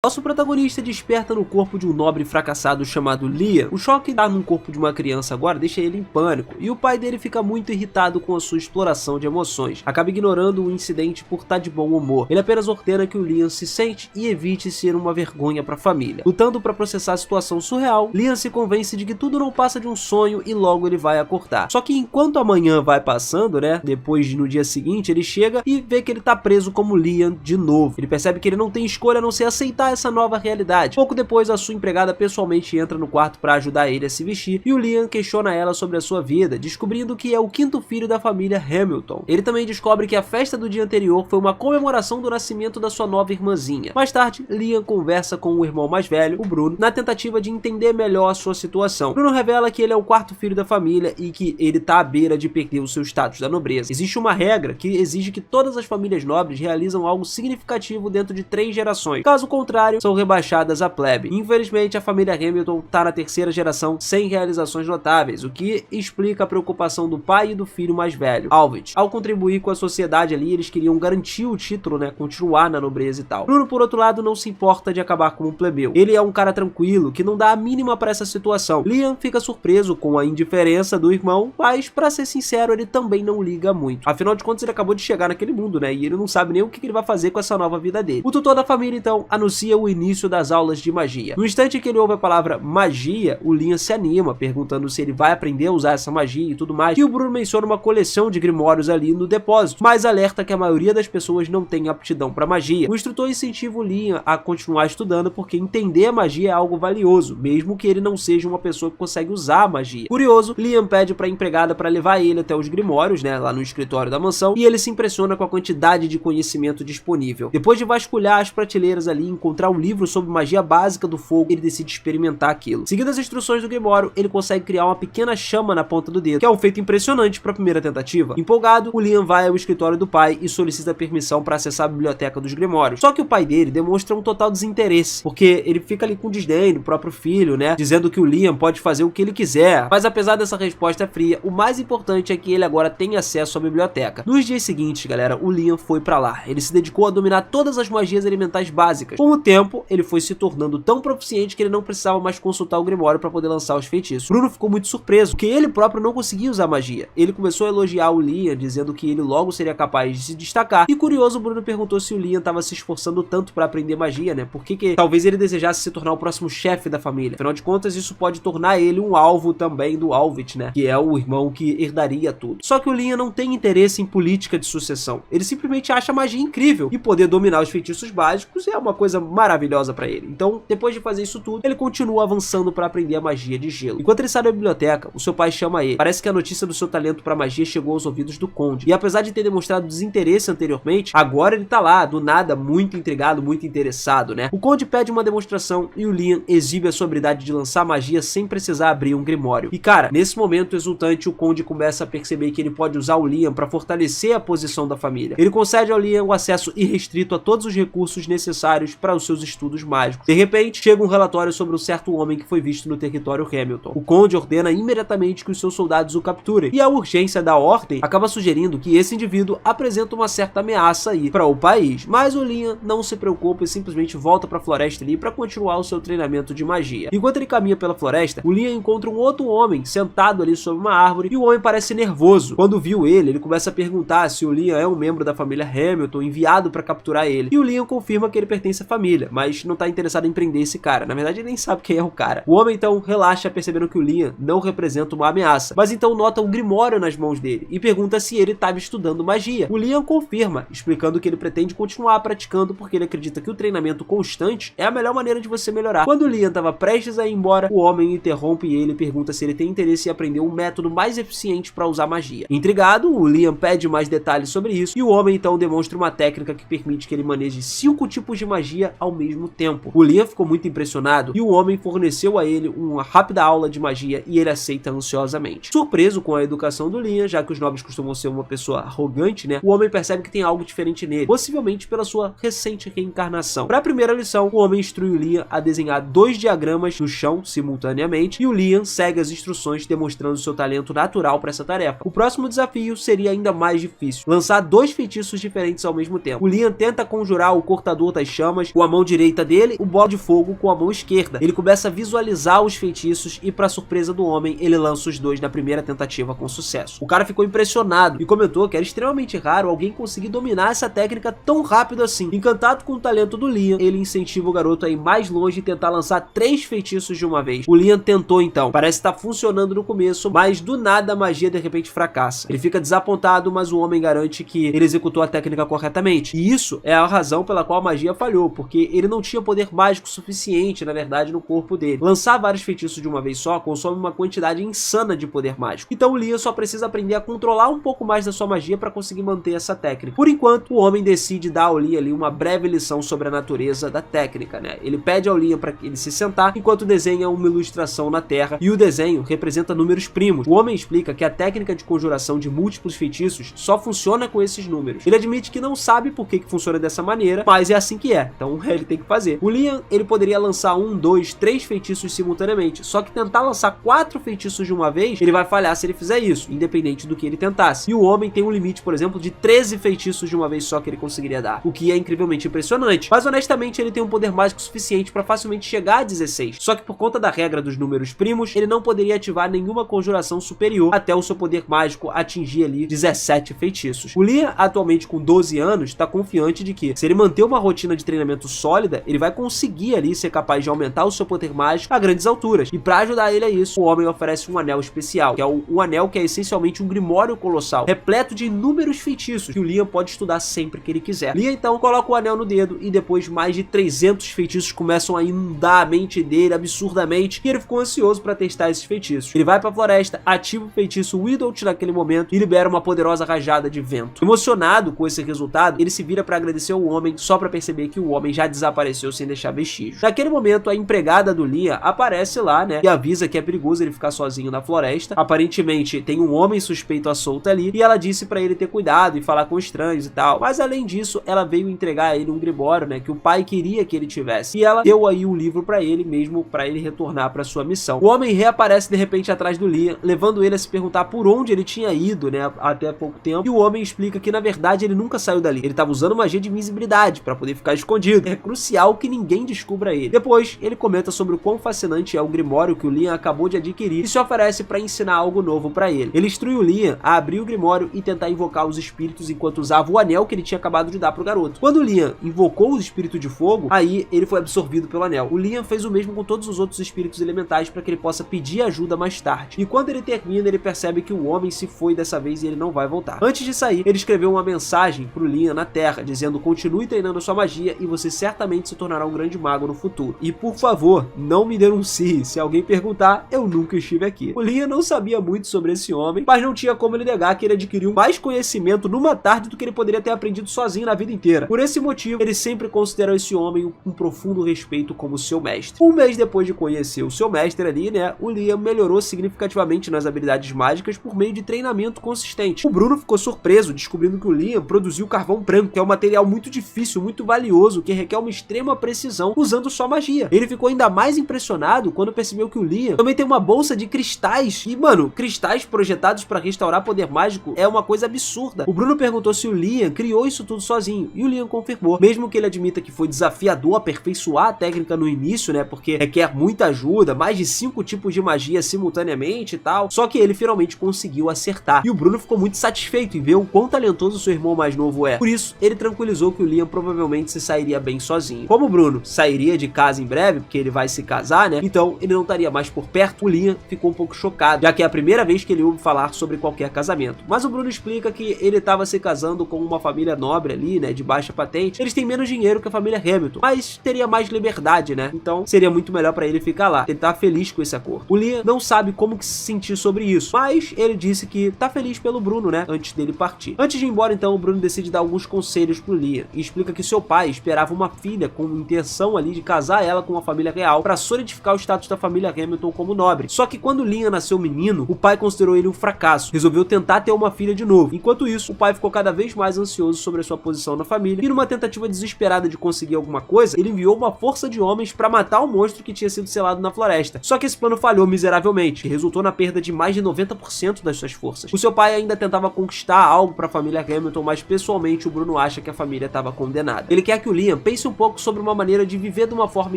Nosso protagonista desperta no corpo de um nobre fracassado chamado Liam. O choque de estar num corpo de uma criança agora deixa ele em pânico, e o pai dele fica muito irritado com a sua exploração de emoções. Acaba ignorando o incidente por estar de bom humor. Ele apenas ordena que o Liam se sente e evite ser uma vergonha para a família. Lutando para processar a situação surreal, Liam se convence de que tudo não passa de um sonho e logo ele vai acordar. Só que enquanto a manhã vai passando, depois no dia seguinte, ele chega e vê que ele tá preso como Liam de novo. Ele percebe que ele não tem escolha a não ser aceitar essa nova realidade. Pouco depois, a sua empregada pessoalmente entra no quarto para ajudar ele a se vestir, e o Liam questiona ela sobre a sua vida, descobrindo que é o quinto filho da família Hamilton. Ele também descobre que a festa do dia anterior foi uma comemoração do nascimento da sua nova irmãzinha. Mais tarde, Liam conversa com o irmão mais velho, o Bruno, na tentativa de entender melhor a sua situação. Bruno revela que ele é o quarto filho da família e que ele tá à beira de perder o seu status da nobreza. Existe uma regra que exige que todas as famílias nobres realizam algo significativo dentro de 3 gerações. Caso contrário, são rebaixadas à plebe. Infelizmente, a família Hamilton tá na terceira geração sem realizações notáveis, o que explica a preocupação do pai e do filho mais velho, Alvit. Ao contribuir com a sociedade ali, eles queriam garantir o título, continuar na nobreza e tal. Bruno, por outro lado, não se importa de acabar como um plebeu. Ele é um cara tranquilo, que não dá a mínima pra essa situação. Liam fica surpreso com a indiferença do irmão, mas, pra ser sincero, ele também não liga muito. Afinal de contas, ele acabou de chegar naquele mundo, e ele não sabe nem o que ele vai fazer com essa nova vida dele. O tutor da família, então, anuncia o início das aulas de magia. No instante que ele ouve a palavra magia, o Liam se anima, perguntando se ele vai aprender a usar essa magia e tudo mais, e o Bruno menciona uma coleção de grimórios ali no depósito, mas alerta que a maioria das pessoas não tem aptidão para magia. O instrutor incentiva o Liam a continuar estudando, porque entender a magia é algo valioso, mesmo que ele não seja uma pessoa que consegue usar a magia. Curioso, Liam pede para a empregada para levar ele até os grimórios, lá no escritório da mansão, e ele se impressiona com a quantidade de conhecimento disponível. Depois de vasculhar as prateleiras ali e encontrar um livro sobre magia básica do fogo, ele decide experimentar aquilo. Seguindo as instruções do grimório, ele consegue criar uma pequena chama na ponta do dedo, que é um feito impressionante para a primeira tentativa. Empolgado, o Liam vai ao escritório do pai e solicita permissão para acessar a biblioteca dos grimórios. Só que o pai dele demonstra um total desinteresse, porque ele fica ali com desdém do próprio filho, dizendo que o Liam pode fazer o que ele quiser. Mas apesar dessa resposta fria, o mais importante é que ele agora tem acesso à biblioteca. Nos dias seguintes, galera, o Liam foi para lá. Ele se dedicou a dominar todas as magias elementais básicas. Com o tempo, ele foi se tornando tão proficiente que ele não precisava mais consultar o grimório para poder lançar os feitiços. Bruno ficou muito surpreso, porque ele próprio não conseguia usar magia. Ele começou a elogiar o Liam, dizendo que ele logo seria capaz de se destacar. E curioso, Bruno perguntou se o Liam estava se esforçando tanto para aprender magia, Por que talvez ele desejasse se tornar o próximo chefe da família. Afinal de contas, isso pode tornar ele um alvo também do Alvit, que é o irmão que herdaria tudo. Só que o Liam não tem interesse em política de sucessão. Ele simplesmente acha a magia incrível, e poder dominar os feitiços básicos é uma coisa maravilhosa para ele. Então, depois de fazer isso tudo, ele continua avançando para aprender a magia de gelo. Enquanto ele sai da biblioteca, o seu pai chama ele. Parece que a notícia do seu talento para magia chegou aos ouvidos do conde. E apesar de ter demonstrado desinteresse anteriormente, agora ele tá lá, do nada, muito intrigado, muito interessado, O conde pede uma demonstração e o Liam exibe a sua habilidade de lançar magia sem precisar abrir um grimório. E cara, nesse momento exultante, o conde começa a perceber que ele pode usar o Liam para fortalecer a posição da família. Ele concede ao Liam o acesso irrestrito a todos os recursos necessários para os seus estudos mágicos. De repente, chega um relatório sobre um certo homem que foi visto no território Hamilton. O conde ordena imediatamente que os seus soldados o capturem, e a urgência da ordem acaba sugerindo que esse indivíduo apresenta uma certa ameaça aí para o país. Mas o Liam não se preocupa e simplesmente volta para a floresta ali para continuar o seu treinamento de magia. Enquanto ele caminha pela floresta, o Liam encontra um outro homem sentado ali sob uma árvore, e o homem parece nervoso. Quando viu ele começa a perguntar se o Liam é um membro da família Hamilton enviado para capturar ele. E o Liam confirma que ele pertence à família, mas não tá interessado em prender esse cara. Na verdade, ele nem sabe quem é o cara. O homem então relaxa, percebendo que o Liam não representa uma ameaça, mas então nota um grimório nas mãos dele e pergunta se ele estava estudando magia. O Liam confirma, explicando que ele pretende continuar praticando porque ele acredita que o treinamento constante é a melhor maneira de você melhorar. Quando o Liam estava prestes a ir embora, o homem interrompe ele e pergunta se ele tem interesse em aprender um método mais eficiente para usar magia. Intrigado, o Liam pede mais detalhes sobre isso, e o homem então demonstra uma técnica que permite que ele maneje 5 tipos de magia ao mesmo tempo. O Liam ficou muito impressionado, e o homem forneceu a ele uma rápida aula de magia, e ele aceita ansiosamente. Surpreso com a educação do Liam, já que os nobres costumam ser uma pessoa arrogante, o homem percebe que tem algo diferente nele, possivelmente pela sua recente reencarnação. Para a primeira lição, o homem instrui o Liam a desenhar 2 diagramas no chão simultaneamente, e o Liam segue as instruções, demonstrando seu talento natural para essa tarefa. O próximo desafio seria ainda mais difícil: lançar 2 feitiços diferentes ao mesmo tempo. O Liam tenta conjurar o cortador das chamas, o a mão direita dele o bola de fogo com a mão esquerda. Ele começa a visualizar os feitiços e, para surpresa do homem, ele lança os dois na primeira tentativa com sucesso. O cara ficou impressionado e comentou que era extremamente raro alguém conseguir dominar essa técnica tão rápido assim. Encantado com o talento do Liam, ele incentiva o garoto a ir mais longe e tentar lançar 3 feitiços de uma vez. O Liam tentou então, parece estar funcionando no começo, mas do nada a magia de repente fracassa. Ele fica desapontado, mas o homem garante que ele executou a técnica corretamente. E isso é a razão pela qual a magia falhou, porque ele não tinha poder mágico suficiente, na verdade, no corpo dele. Lançar vários feitiços de uma vez só consome uma quantidade insana de poder mágico. Então o Liam só precisa aprender a controlar um pouco mais da sua magia para conseguir manter essa técnica. Por enquanto, o homem decide dar ao Liam ali uma breve lição sobre a natureza da técnica, né? Ele pede ao Liam para ele se sentar enquanto desenha uma ilustração na terra, e o desenho representa números primos. O homem explica que a técnica de conjuração de múltiplos feitiços só funciona com esses números. Ele admite que não sabe por que funciona dessa maneira, mas é assim que é, então ele tem que fazer. O Liam, ele poderia lançar 1, 2, 3 feitiços simultaneamente, só que tentar lançar 4 feitiços de uma vez, ele vai falhar se ele fizer isso, independente do que ele tentasse. E o homem tem um limite, por exemplo, de 13 feitiços de uma vez só que ele conseguiria dar, o que é incrivelmente impressionante. Mas honestamente, ele tem um poder mágico suficiente para facilmente chegar a 16, só que por conta da regra dos números primos, ele não poderia ativar nenhuma conjuração superior até o seu poder mágico atingir ali 17 feitiços. O Liam, atualmente com 12 anos, está confiante de que, se ele manter uma rotina de treinamento sólida, ele vai conseguir ali ser capaz de aumentar o seu poder mágico a grandes alturas. E para ajudar ele a isso, o homem oferece um anel especial, que é um anel que é essencialmente um grimório colossal, repleto de inúmeros feitiços, que o Liam pode estudar sempre que ele quiser. Liam então coloca o anel no dedo e depois mais de 300 feitiços começam a inundar a mente dele absurdamente, e ele ficou ansioso para testar esses feitiços. Ele vai para a floresta, ativa o feitiço Widolt naquele momento e libera uma poderosa rajada de vento. Emocionado com esse resultado, ele se vira para agradecer ao homem, só para perceber que o homem já desapareceu sem deixar vestígios. Naquele momento, a empregada do Liam aparece lá, né, e avisa que é perigoso ele ficar sozinho na floresta. Aparentemente tem um homem suspeito à solta ali, e ela disse para ele ter cuidado e falar com estranhos e tal. Mas além disso, ela veio entregar a ele um grimório, né, que o pai queria que ele tivesse. E ela deu aí um livro para ele mesmo, para ele retornar para sua missão. O homem reaparece de repente atrás do Liam, levando ele a se perguntar por onde ele tinha ido, né, até pouco tempo. E o homem explica que na verdade ele nunca saiu dali. Ele estava usando magia de invisibilidade para poder ficar escondido. É crucial que ninguém descubra ele. Depois, ele comenta sobre o quão fascinante é o grimório que o Liam acabou de adquirir e se oferece para ensinar algo novo para ele. Ele instrui o Liam a abrir o grimório e tentar invocar os espíritos enquanto usava o anel que ele tinha acabado de dar pro garoto. Quando o Liam invocou os espíritos de fogo, aí ele foi absorvido pelo anel. O Liam fez o mesmo com todos os outros espíritos elementais para que ele possa pedir ajuda mais tarde. E quando ele termina, ele percebe que o homem se foi dessa vez e ele não vai voltar. Antes de sair, ele escreveu uma mensagem pro Liam na Terra, dizendo: continue treinando sua magia e você certamente se tornará um grande mago no futuro. E por favor, não me denuncie. Se alguém perguntar, eu nunca estive aqui. O Liam não sabia muito sobre esse homem, mas não tinha como ele negar que ele adquiriu mais conhecimento numa tarde do que ele poderia ter aprendido sozinho na vida inteira. Por esse motivo, ele sempre considerou esse homem um profundo respeito como seu mestre. Um mês depois de conhecer o seu mestre ali, né, o Liam melhorou significativamente nas habilidades mágicas por meio de treinamento consistente. O Bruno ficou surpreso descobrindo que o Liam produziu carvão branco, que é um material muito difícil, muito valioso, que requer uma extrema precisão usando só magia. Ele ficou ainda mais impressionado quando percebeu que o Liam também tem uma bolsa de cristais. E, mano, cristais projetados para restaurar poder mágico é uma coisa absurda. O Bruno perguntou se o Liam criou isso tudo sozinho, e o Liam confirmou. Mesmo que ele admita que foi desafiador aperfeiçoar a técnica no início, né, porque requer muita ajuda, mais de 5 tipos de magia simultaneamente e tal, só que ele finalmente conseguiu acertar. E o Bruno ficou muito satisfeito em ver o quão talentoso seu irmão mais novo é. Por isso, ele tranquilizou que o Liam provavelmente se sairia bem sozinho. Como o Bruno sairia de casa em breve, porque ele vai se casar, né, então ele não estaria mais por perto, o Liam ficou um pouco chocado, já que é a primeira vez que ele ouve falar sobre qualquer casamento. Mas o Bruno explica que ele estava se casando com uma família nobre ali, né, de baixa patente. Eles têm menos dinheiro que a família Hamilton, mas teria mais liberdade, né, então seria muito melhor para ele ficar lá. Ele tá feliz com esse acordo. O Liam não sabe como que se sentir sobre isso, mas ele disse que tá feliz pelo Bruno, né, antes dele partir. Antes de ir embora, então, o Bruno decide dar alguns conselhos pro Liam e explica que seu pai esperava uma filha com intenção ali de casar ela com uma família real para solidificar o status da família Hamilton como nobre. Só que quando Liam nasceu menino, o pai considerou ele um fracasso, resolveu tentar ter uma filha de novo. Enquanto isso, o pai ficou cada vez mais ansioso sobre a sua posição na família e, numa tentativa desesperada de conseguir alguma coisa, ele enviou uma força de homens para matar o monstro que tinha sido selado na floresta. Só que esse plano falhou miseravelmente, e resultou na perda de mais de 90% das suas forças. O seu pai ainda tentava conquistar algo para a família Hamilton, mas pessoalmente o Bruno acha que a família estava condenada. Ele quer que o Liam pense um pouco sobre uma maneira de viver de uma forma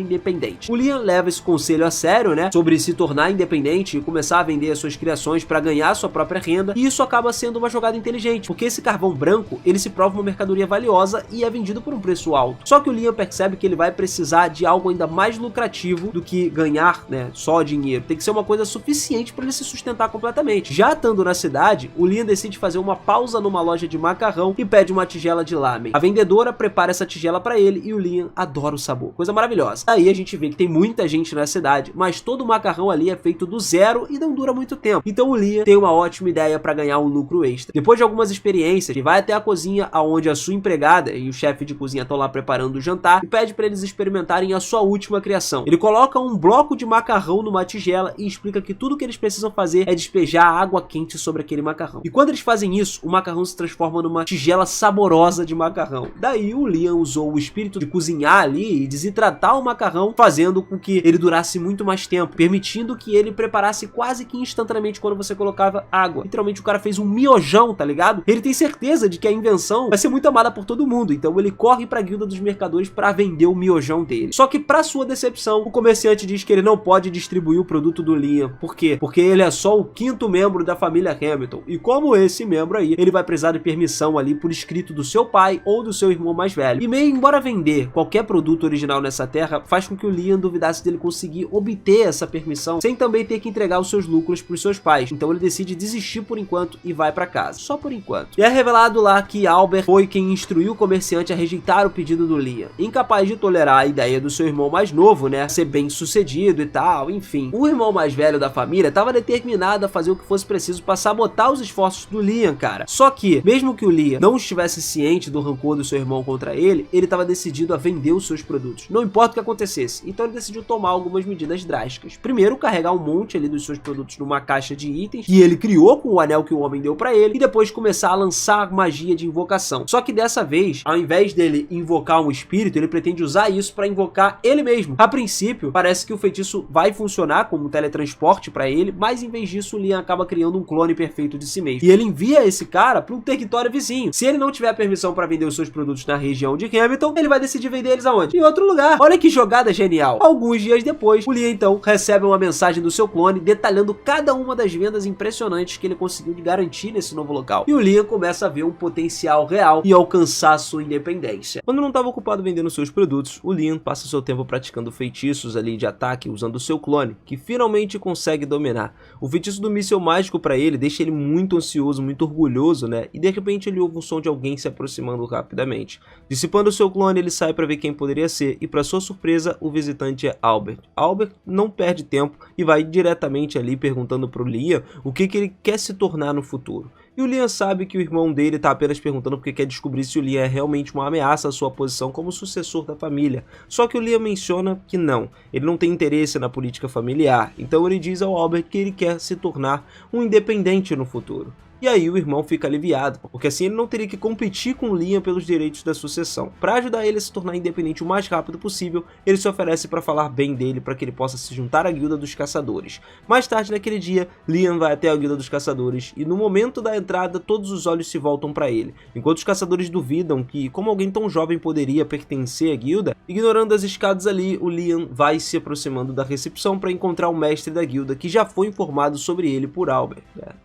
independente. O Liam leva esse conselho a sério, né, sobre se tornar independente e começar a vender as suas criações para ganhar sua própria renda, e isso acaba sendo uma jogada inteligente, porque esse carvão branco, ele se prova uma mercadoria valiosa e é vendido por um preço alto. Só que o Liam percebe que ele vai precisar de algo ainda mais lucrativo do que ganhar, né, só dinheiro. Tem que ser uma coisa suficiente para ele se sustentar completamente. Já estando na cidade, o Liam decide fazer uma pausa numa loja de macarrão e pede uma tigela de lamen. A vendedora prepara essa tigela para ele e o Liam adora o sabor. Coisa maravilhosa. Aí a gente vê que tem muita gente na cidade, mas todo o macarrão ali é feito do zero e não dura muito tempo. Então o Liam tem uma ótima ideia para ganhar um lucro extra. Depois de algumas experiências, ele vai até a cozinha onde a sua empregada e o chefe de cozinha estão lá preparando o jantar e pede para eles experimentarem a sua última criação. Ele coloca um bloco de macarrão numa tigela e explica que tudo que eles precisam fazer é despejar água quente sobre aquele macarrão. E quando eles fazem isso, o macarrão se transforma numa tigela saborosa de macarrão. Daí o Liam usou o espírito de cozinhar ali e desidratar o macarrão, fazendo com que ele durasse muito mais tempo, permitindo que ele preparasse quase que instantaneamente quando você colocava água. Literalmente o cara fez um miojão, tá ligado? Ele tem certeza de que a invenção vai ser muito amada por todo mundo, então ele corre pra guilda dos mercadores para vender o miojão dele. Só que pra sua decepção, o comerciante diz que ele não pode distribuir o produto do Liam. Por quê? Porque ele é só o 5º membro da família Hamilton, e como esse membro aí, ele vai precisar de permissão ali por escrito do seu pai ou do seu irmão mais velho. E meio embora vender qualquer produto original nessa terra, faz com que o Liam duvidasse dele conseguir obter essa permissão, sem também ter que entregar os seus lucros pros seus pais. Então ele decide desistir por enquanto e vai pra casa. Só por enquanto. E é revelado lá que Albert foi quem instruiu o comerciante a rejeitar o pedido do Liam. Incapaz de tolerar a ideia do seu irmão mais novo, né, ser bem sucedido e tal, enfim. O irmão mais velho da família estava determinado a fazer o que fosse preciso para sabotar os esforços do Liam, cara. Só que, mesmo que o Liam não estivesse ciente do rancor do seu irmão contra ele estava decidido a vender os seus produtos. Não importa o que acontecesse. Então ele decidiu tomar algumas medidas drásticas. Primeiro, carregar um monte ali dos seus produtos numa caixa de itens que ele criou com o anel que o homem deu para ele, e depois começar a lançar magia de invocação. Só que dessa vez, ao invés dele invocar um espírito, ele pretende usar isso para invocar ele mesmo. A princípio, parece que o feitiço vai funcionar como teletransporte para ele, mas em vez disso, o Liam acaba criando um clone perfeito de si mesmo. E ele envia esse cara para um território vizinho. Se ele não tiver permissão para vender os seus produtos na região de Hamilton, ele vai decidir vender eles aonde? Em outro lugar. Olha que jogada genial. Alguns dias depois, o Liam então recebe uma mensagem do seu clone detalhando cada uma das vendas impressionantes que ele conseguiu de garantir nesse novo local. E o Liam começa a ver um potencial real e alcançar sua independência. Quando não estava ocupado vendendo seus produtos, o Liam passa seu tempo praticando feitiços ali de ataque usando o seu clone, que finalmente consegue dominar. O feitiço do míssil mágico para ele deixa ele muito ansioso, muito orgulhoso, né? E de repente ele ouve o som de alguém se aproximando rapidamente. Dissipando o seu clone, ele sai para ver quem poderia ser e, para sua surpresa, o visitante é Albert. Albert não perde tempo e vai diretamente ali perguntando pro Liam o que ele quer se tornar no futuro. E o Liam sabe que o irmão dele tá apenas perguntando porque quer descobrir se o Liam é realmente uma ameaça à sua posição como sucessor da família. Só que o Liam menciona que não, ele não tem interesse na política familiar, então ele diz ao Albert que ele quer se tornar um independente no futuro. E aí o irmão fica aliviado, porque assim ele não teria que competir com o Liam pelos direitos da sucessão. Para ajudar ele a se tornar independente o mais rápido possível, ele se oferece para falar bem dele para que ele possa se juntar à guilda dos caçadores. Mais tarde naquele dia, Liam vai até a guilda dos caçadores e no momento da entrada todos os olhos se voltam para ele. Enquanto os caçadores duvidam que como alguém tão jovem poderia pertencer à guilda, ignorando as escadas ali, o Liam vai se aproximando da recepção para encontrar o mestre da guilda que já foi informado sobre ele por Albert.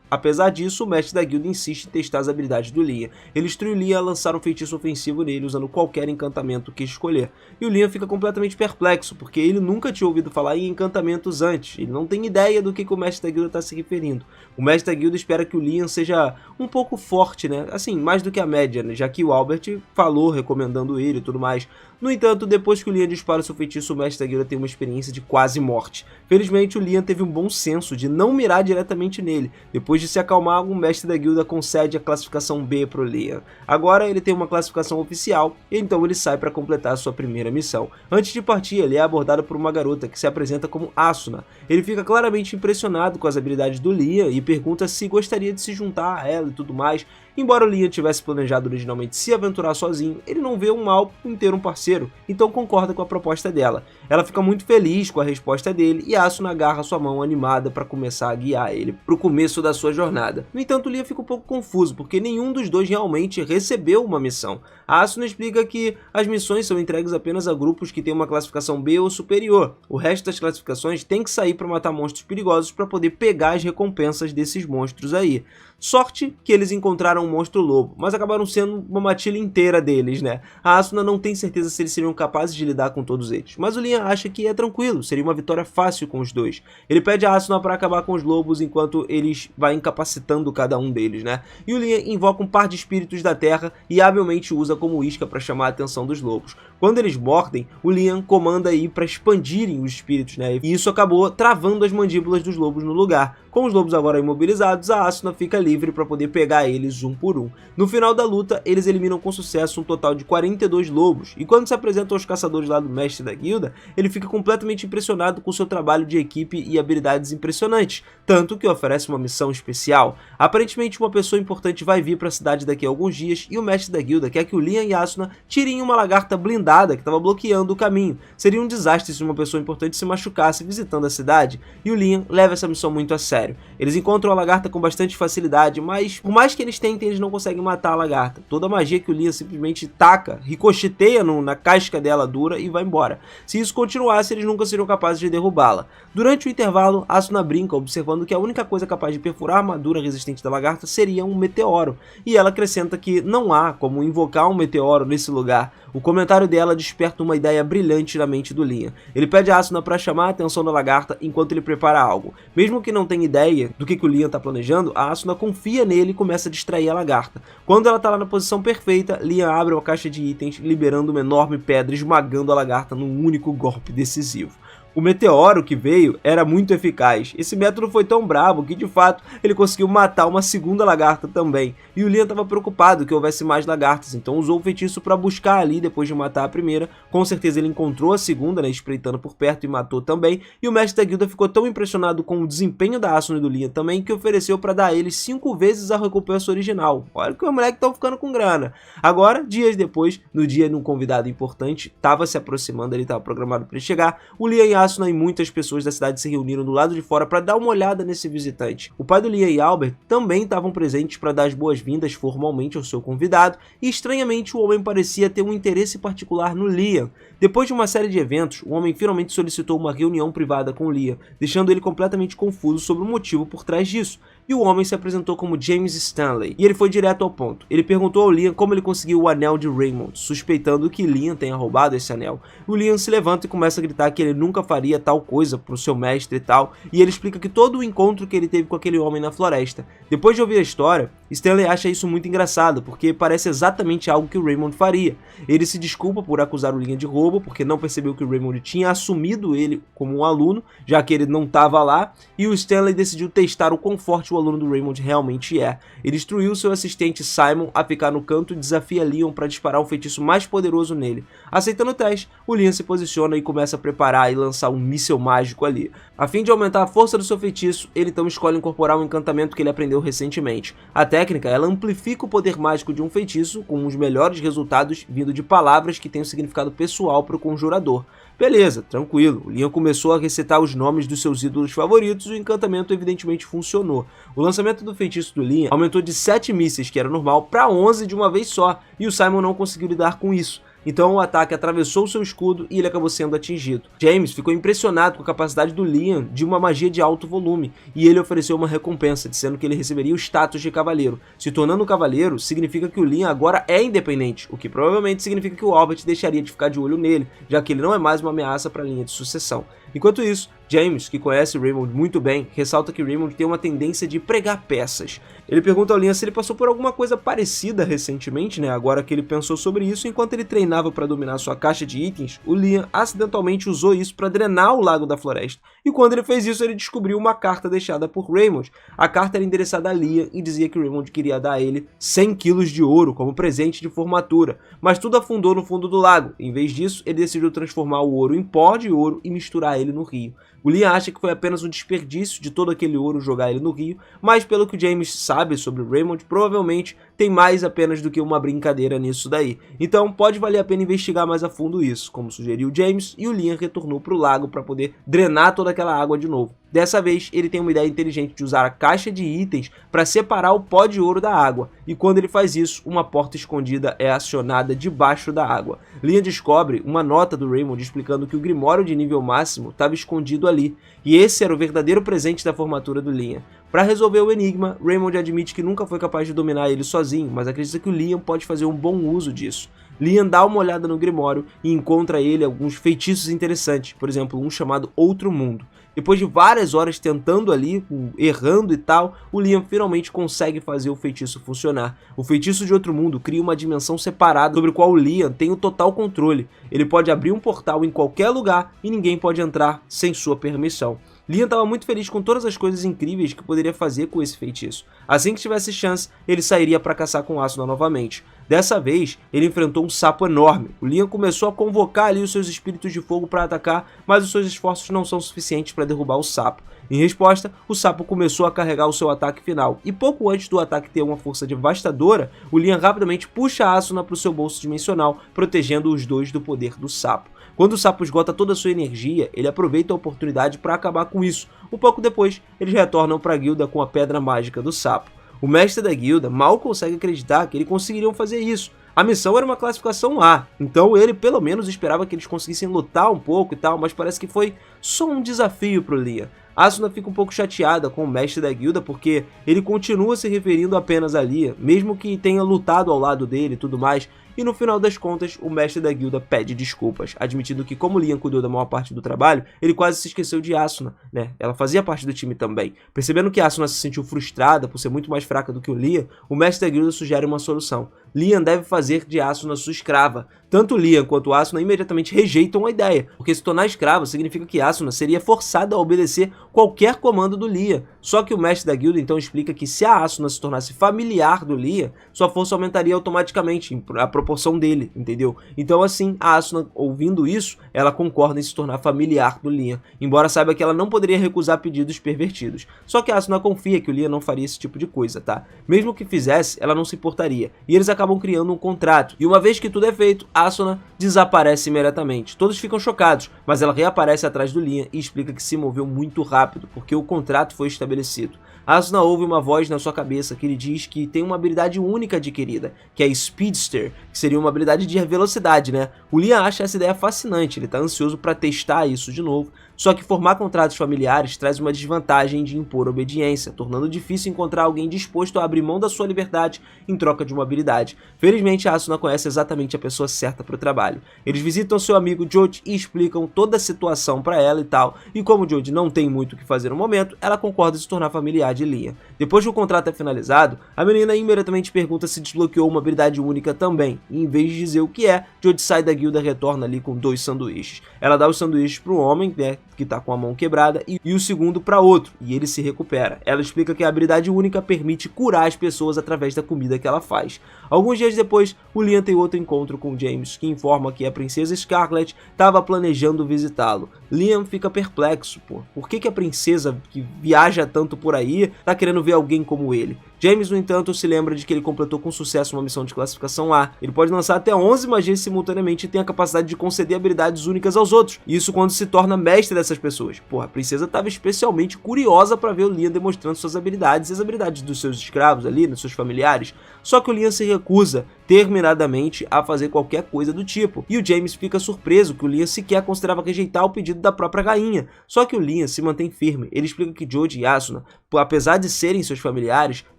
Apesar disso, o mestre da guilda insiste em testar as habilidades do Liam. Ele instrui o Liam a lançar um feitiço ofensivo nele usando qualquer encantamento que escolher. E o Liam fica completamente perplexo, porque ele nunca tinha ouvido falar em encantamentos antes. Ele não tem ideia do que o mestre da guilda está se referindo. O mestre da guilda espera que o Liam seja um pouco forte, né? Assim, mais do que a média, né? Já que o Albert falou recomendando ele e tudo mais. No entanto, depois que o Liam dispara seu feitiço, o mestre da guilda tem uma experiência de quase morte. Felizmente, o Liam teve um bom senso de não mirar diretamente nele. Depois de se acalmar, o mestre da guilda concede a classificação B pro Liam. Agora ele tem uma classificação oficial, e então ele sai para completar sua primeira missão. Antes de partir, ele é abordado por uma garota que se apresenta como Asuna. Ele fica claramente impressionado com as habilidades do Liam e pergunta se gostaria de se juntar a ela e tudo mais. Embora o Liam tivesse planejado originalmente se aventurar sozinho, ele não vê um mal em ter um parceiro, então concorda com a proposta dela. Ela fica muito feliz com a resposta dele e Asuna agarra sua mão animada para começar a guiar ele para o começo da sua jornada. No entanto, o Liam fica um pouco confuso, porque nenhum dos dois realmente recebeu uma missão. A Asuna explica que as missões são entregues apenas a grupos que têm uma classificação B ou superior. O resto das classificações tem que sair para matar monstros perigosos para poder pegar as recompensas desses monstros aí. Sorte que eles encontraram um monstro lobo, mas acabaram sendo uma matilha inteira deles, né? A Asuna não tem certeza se eles seriam capazes de lidar com todos eles, mas o Liam acha que é tranquilo, seria uma vitória fácil com os dois. Ele pede a Asuna para acabar com os lobos enquanto eles vai incapacitando cada um deles, né? E o Liam invoca um par de espíritos da terra e habilmente usa como isca para chamar a atenção dos lobos. Quando eles mordem, o Liam comanda aí para expandirem os espíritos, né? E isso acabou travando as mandíbulas dos lobos no lugar. Com os lobos agora imobilizados, a Asuna fica livre para poder pegar eles um por um. No final da luta, eles eliminam com sucesso um total de 42 lobos, e quando se apresentam aos caçadores lá do mestre da guilda, ele fica completamente impressionado com seu trabalho de equipe e habilidades impressionantes, tanto que oferece uma missão especial. Aparentemente uma pessoa importante vai vir para a cidade daqui a alguns dias, e o mestre da guilda quer que o Liam e Asuna tirem uma lagarta blindada que estava bloqueando o caminho. Seria um desastre se uma pessoa importante se machucasse visitando a cidade, e o Liam leva essa missão muito a sério. Eles encontram a lagarta com bastante facilidade, mas por mais que eles tentem, eles não conseguem matar a lagarta. Toda a magia que o Liam simplesmente taca, ricocheteia na casca dela dura e vai embora. Se isso continuasse, eles nunca seriam capazes de derrubá-la. Durante o intervalo, Asuna brinca, observando que a única coisa capaz de perfurar a armadura resistente da lagarta seria um meteoro, e ela acrescenta que não há como invocar um meteoro nesse lugar. O comentário dela desperta uma ideia brilhante na mente do Liam. Ele pede a Asuna para chamar a atenção da lagarta enquanto ele prepara algo. Mesmo que não tenha ideia do que o Liam está planejando, a Asuna confia nele e começa a distrair a lagarta. Quando ela está lá na posição perfeita, Liam abre uma caixa de itens, liberando uma enorme pedra, esmagando a lagarta num único golpe decisivo. O meteoro que veio era muito eficaz. Esse método foi tão brabo que, de fato, ele conseguiu matar uma segunda lagarta também. E o Liam estava preocupado que houvesse mais lagartas, então usou o feitiço para buscar ali depois de matar a primeira. Com certeza ele encontrou a segunda, né, espreitando por perto e matou também. E o mestre da guilda ficou tão impressionado com o desempenho da Asuna e do Liam também que ofereceu para dar a eles 5 vezes a recompensa original. Olha que os moleques estão ficando com grana. Agora, dias depois, no dia de um convidado importante, estava se aproximando, ele estava programado para ele chegar, o Liam e a Asuna e muitas pessoas da cidade se reuniram do lado de fora para dar uma olhada nesse visitante. O pai do Liam e Albert também estavam presentes para dar as boas-vindas formalmente ao seu convidado, e estranhamente o homem parecia ter um interesse particular no Liam. Depois de uma série de eventos, o homem finalmente solicitou uma reunião privada com o Liam, deixando ele completamente confuso sobre o motivo por trás disso. E o homem se apresentou como James Stanley, e ele foi direto ao ponto. Ele perguntou ao Liam como ele conseguiu o anel de Raymond, suspeitando que Liam tenha roubado esse anel. O Liam se levanta e começa a gritar que ele nunca faria tal coisa pro seu mestre e tal, e ele explica que todo o encontro que ele teve com aquele homem na floresta. Depois de ouvir a história, Stanley acha isso muito engraçado, porque parece exatamente algo que o Raymond faria. Ele se desculpa por acusar o Liam de roubo, porque não percebeu que o Raymond tinha assumido ele como um aluno, já que ele não estava lá, e o Stanley decidiu testar o quão forte o aluno do Raymond realmente é. Ele instruiu seu assistente Simon a ficar no canto e desafia Liam para disparar o feitiço mais poderoso nele. Aceitando o teste, o Liam se posiciona e começa a preparar e lançar um míssil mágico ali. A fim de aumentar a força do seu feitiço, ele então escolhe incorporar um encantamento que ele aprendeu recentemente. A técnica, ela amplifica o poder mágico de um feitiço, com os melhores resultados vindo de palavras que têm um significado pessoal para o conjurador. Beleza, tranquilo, o Liam começou a recitar os nomes dos seus ídolos favoritos e o encantamento evidentemente funcionou. O lançamento do feitiço do Liam aumentou de 7 mísseis, que era normal, para 11 de uma vez só, e o Simon não conseguiu lidar com isso. Então o ataque atravessou seu escudo e ele acabou sendo atingido. James ficou impressionado com a capacidade do Liam de uma magia de alto volume, e ele ofereceu uma recompensa, dizendo que ele receberia o status de cavaleiro. Se tornando um cavaleiro, significa que o Liam agora é independente, o que provavelmente significa que o Albert deixaria de ficar de olho nele, já que ele não é mais uma ameaça para a linha de sucessão. Enquanto isso, James, que conhece Raymond muito bem, ressalta que Raymond tem uma tendência de pregar peças. Ele pergunta ao Liam se ele passou por alguma coisa parecida recentemente, né? Agora que ele pensou sobre isso, enquanto ele treinava para dominar sua caixa de itens, o Liam acidentalmente usou isso para drenar o lago da floresta. E quando ele fez isso, ele descobriu uma carta deixada por Raymond. A carta era endereçada a Liam e dizia que Raymond queria dar a ele 100 quilos de ouro como presente de formatura, mas tudo afundou no fundo do lago. Em vez disso, ele decidiu transformar o ouro em pó de ouro e misturar ele no rio. O Liam acha que foi apenas um desperdício de todo aquele ouro jogar ele no rio, mas pelo que o James sabe sobre o Raymond, provavelmente tem mais apenas do que uma brincadeira nisso daí. Então pode valer a pena investigar mais a fundo isso, como sugeriu o James, e o Liam retornou para o lago para poder drenar toda aquela água de novo. Dessa vez, ele tem uma ideia inteligente de usar a caixa de itens para separar o pó de ouro da água, e quando ele faz isso, uma porta escondida é acionada debaixo da água. Liam descobre uma nota do Raymond explicando que o Grimório de nível máximo estava escondido ali, e esse era o verdadeiro presente da formatura do Liam. Para resolver o enigma, Raymond admite que nunca foi capaz de dominar ele sozinho, mas acredita que o Liam pode fazer um bom uso disso. Liam dá uma olhada no Grimório e encontra ele alguns feitiços interessantes, por exemplo, um chamado Outro Mundo. Depois de várias horas tentando ali, errando e tal, o Liam finalmente consegue fazer o feitiço funcionar. O feitiço de Outro Mundo cria uma dimensão separada sobre a qual o Liam tem o total controle. Ele pode abrir um portal em qualquer lugar e ninguém pode entrar sem sua permissão. Liam estava muito feliz com todas as coisas incríveis que poderia fazer com esse feitiço. Assim que tivesse chance, ele sairia para caçar com Asuna novamente. Dessa vez, ele enfrentou um sapo enorme. O Liam começou a convocar ali os seus espíritos de fogo para atacar, mas os seus esforços não são suficientes para derrubar o sapo. Em resposta, o sapo começou a carregar o seu ataque final, e pouco antes do ataque ter uma força devastadora, o Liam rapidamente puxa a Asuna para o seu bolso dimensional, protegendo os dois do poder do sapo. Quando o sapo esgota toda a sua energia, ele aproveita a oportunidade para acabar com isso. Um pouco depois, eles retornam para a guilda com a pedra mágica do sapo. O mestre da guilda mal consegue acreditar que eles conseguiriam fazer isso. A missão era uma classificação A, então ele pelo menos esperava que eles conseguissem lutar um pouco e tal, mas parece que foi só um desafio para o Liam. Asuna fica um pouco chateada com o mestre da guilda porque ele continua se referindo apenas a Liam, mesmo que tenha lutado ao lado dele e tudo mais, e no final das contas o mestre da guilda pede desculpas, admitindo que como Liam cuidou da maior parte do trabalho, ele quase se esqueceu de Asuna, né? Ela fazia parte do time também. Percebendo que Asuna se sentiu frustrada por ser muito mais fraca do que o Liam, o mestre da guilda sugere uma solução. Liam deve fazer de Asuna sua escrava. Tanto Liam quanto Asuna imediatamente rejeitam a ideia, porque se tornar escravo significa que Asuna seria forçada a obedecer qualquer comando do Liam. Só que o mestre da guilda então explica que se a Asuna se tornasse familiar do Liam, sua força aumentaria automaticamente, a proporção dele, entendeu? Então assim, a Asuna, ouvindo isso, ela concorda em se tornar familiar do Liam, embora saiba que ela não poderia recusar pedidos pervertidos. Só que a Asuna confia que o Liam não faria esse tipo de coisa, tá? Mesmo que fizesse, ela não se importaria, e eles acabam criando um contrato, e uma vez que tudo é feito, Asuna desaparece imediatamente. Todos ficam chocados, mas ela reaparece atrás do Liam e explica que se moveu muito rápido, porque o contrato foi estabelecido. Asuna ouve uma voz na sua cabeça que lhe diz que tem uma habilidade única adquirida, que é Speedster, que seria uma habilidade de velocidade, né? O Liam acha essa ideia fascinante, ele tá ansioso para testar isso de novo, só que formar contratos familiares traz uma desvantagem de impor obediência, tornando difícil encontrar alguém disposto a abrir mão da sua liberdade em troca de uma habilidade. Felizmente, Asuna conhece exatamente a pessoa certa para o trabalho. Eles visitam seu amigo Joji e explicam toda a situação para ela e tal, e como Joji não tem muito o que fazer no momento, ela concorda em se tornar familiar de Liam. Depois que o contrato é finalizado, a menina imediatamente pergunta se desbloqueou uma habilidade única também, e em vez de dizer o que é, Joji sai da guilda e retorna ali com 2 sanduíches. Ela dá os sanduíches para o homem, né, que tá com a mão quebrada, e o segundo para outro, e ele se recupera. Ela explica que a habilidade única permite curar as pessoas através da comida que ela faz. Alguns dias depois, o Liam tem outro encontro com James, que informa que a princesa Scarlet estava planejando visitá-lo. Liam fica perplexo, por que a princesa que viaja tanto por aí tá querendo ver alguém como ele? James, no entanto, se lembra de que ele completou com sucesso uma missão de classificação A. Ele pode lançar até 11 magias simultaneamente e tem a capacidade de conceder habilidades únicas aos outros. Isso quando se torna mestre dessas pessoas. A princesa estava especialmente curiosa para ver o Liam demonstrando suas habilidades e as habilidades dos seus escravos ali, dos seus familiares. Só que o Liam se recusa terminadamente a fazer qualquer coisa do tipo. E o James fica surpreso que o Liam sequer considerava rejeitar o pedido da própria rainha. Só que o Liam se mantém firme. Ele explica que Joji e Asuna, apesar de serem seus familiares,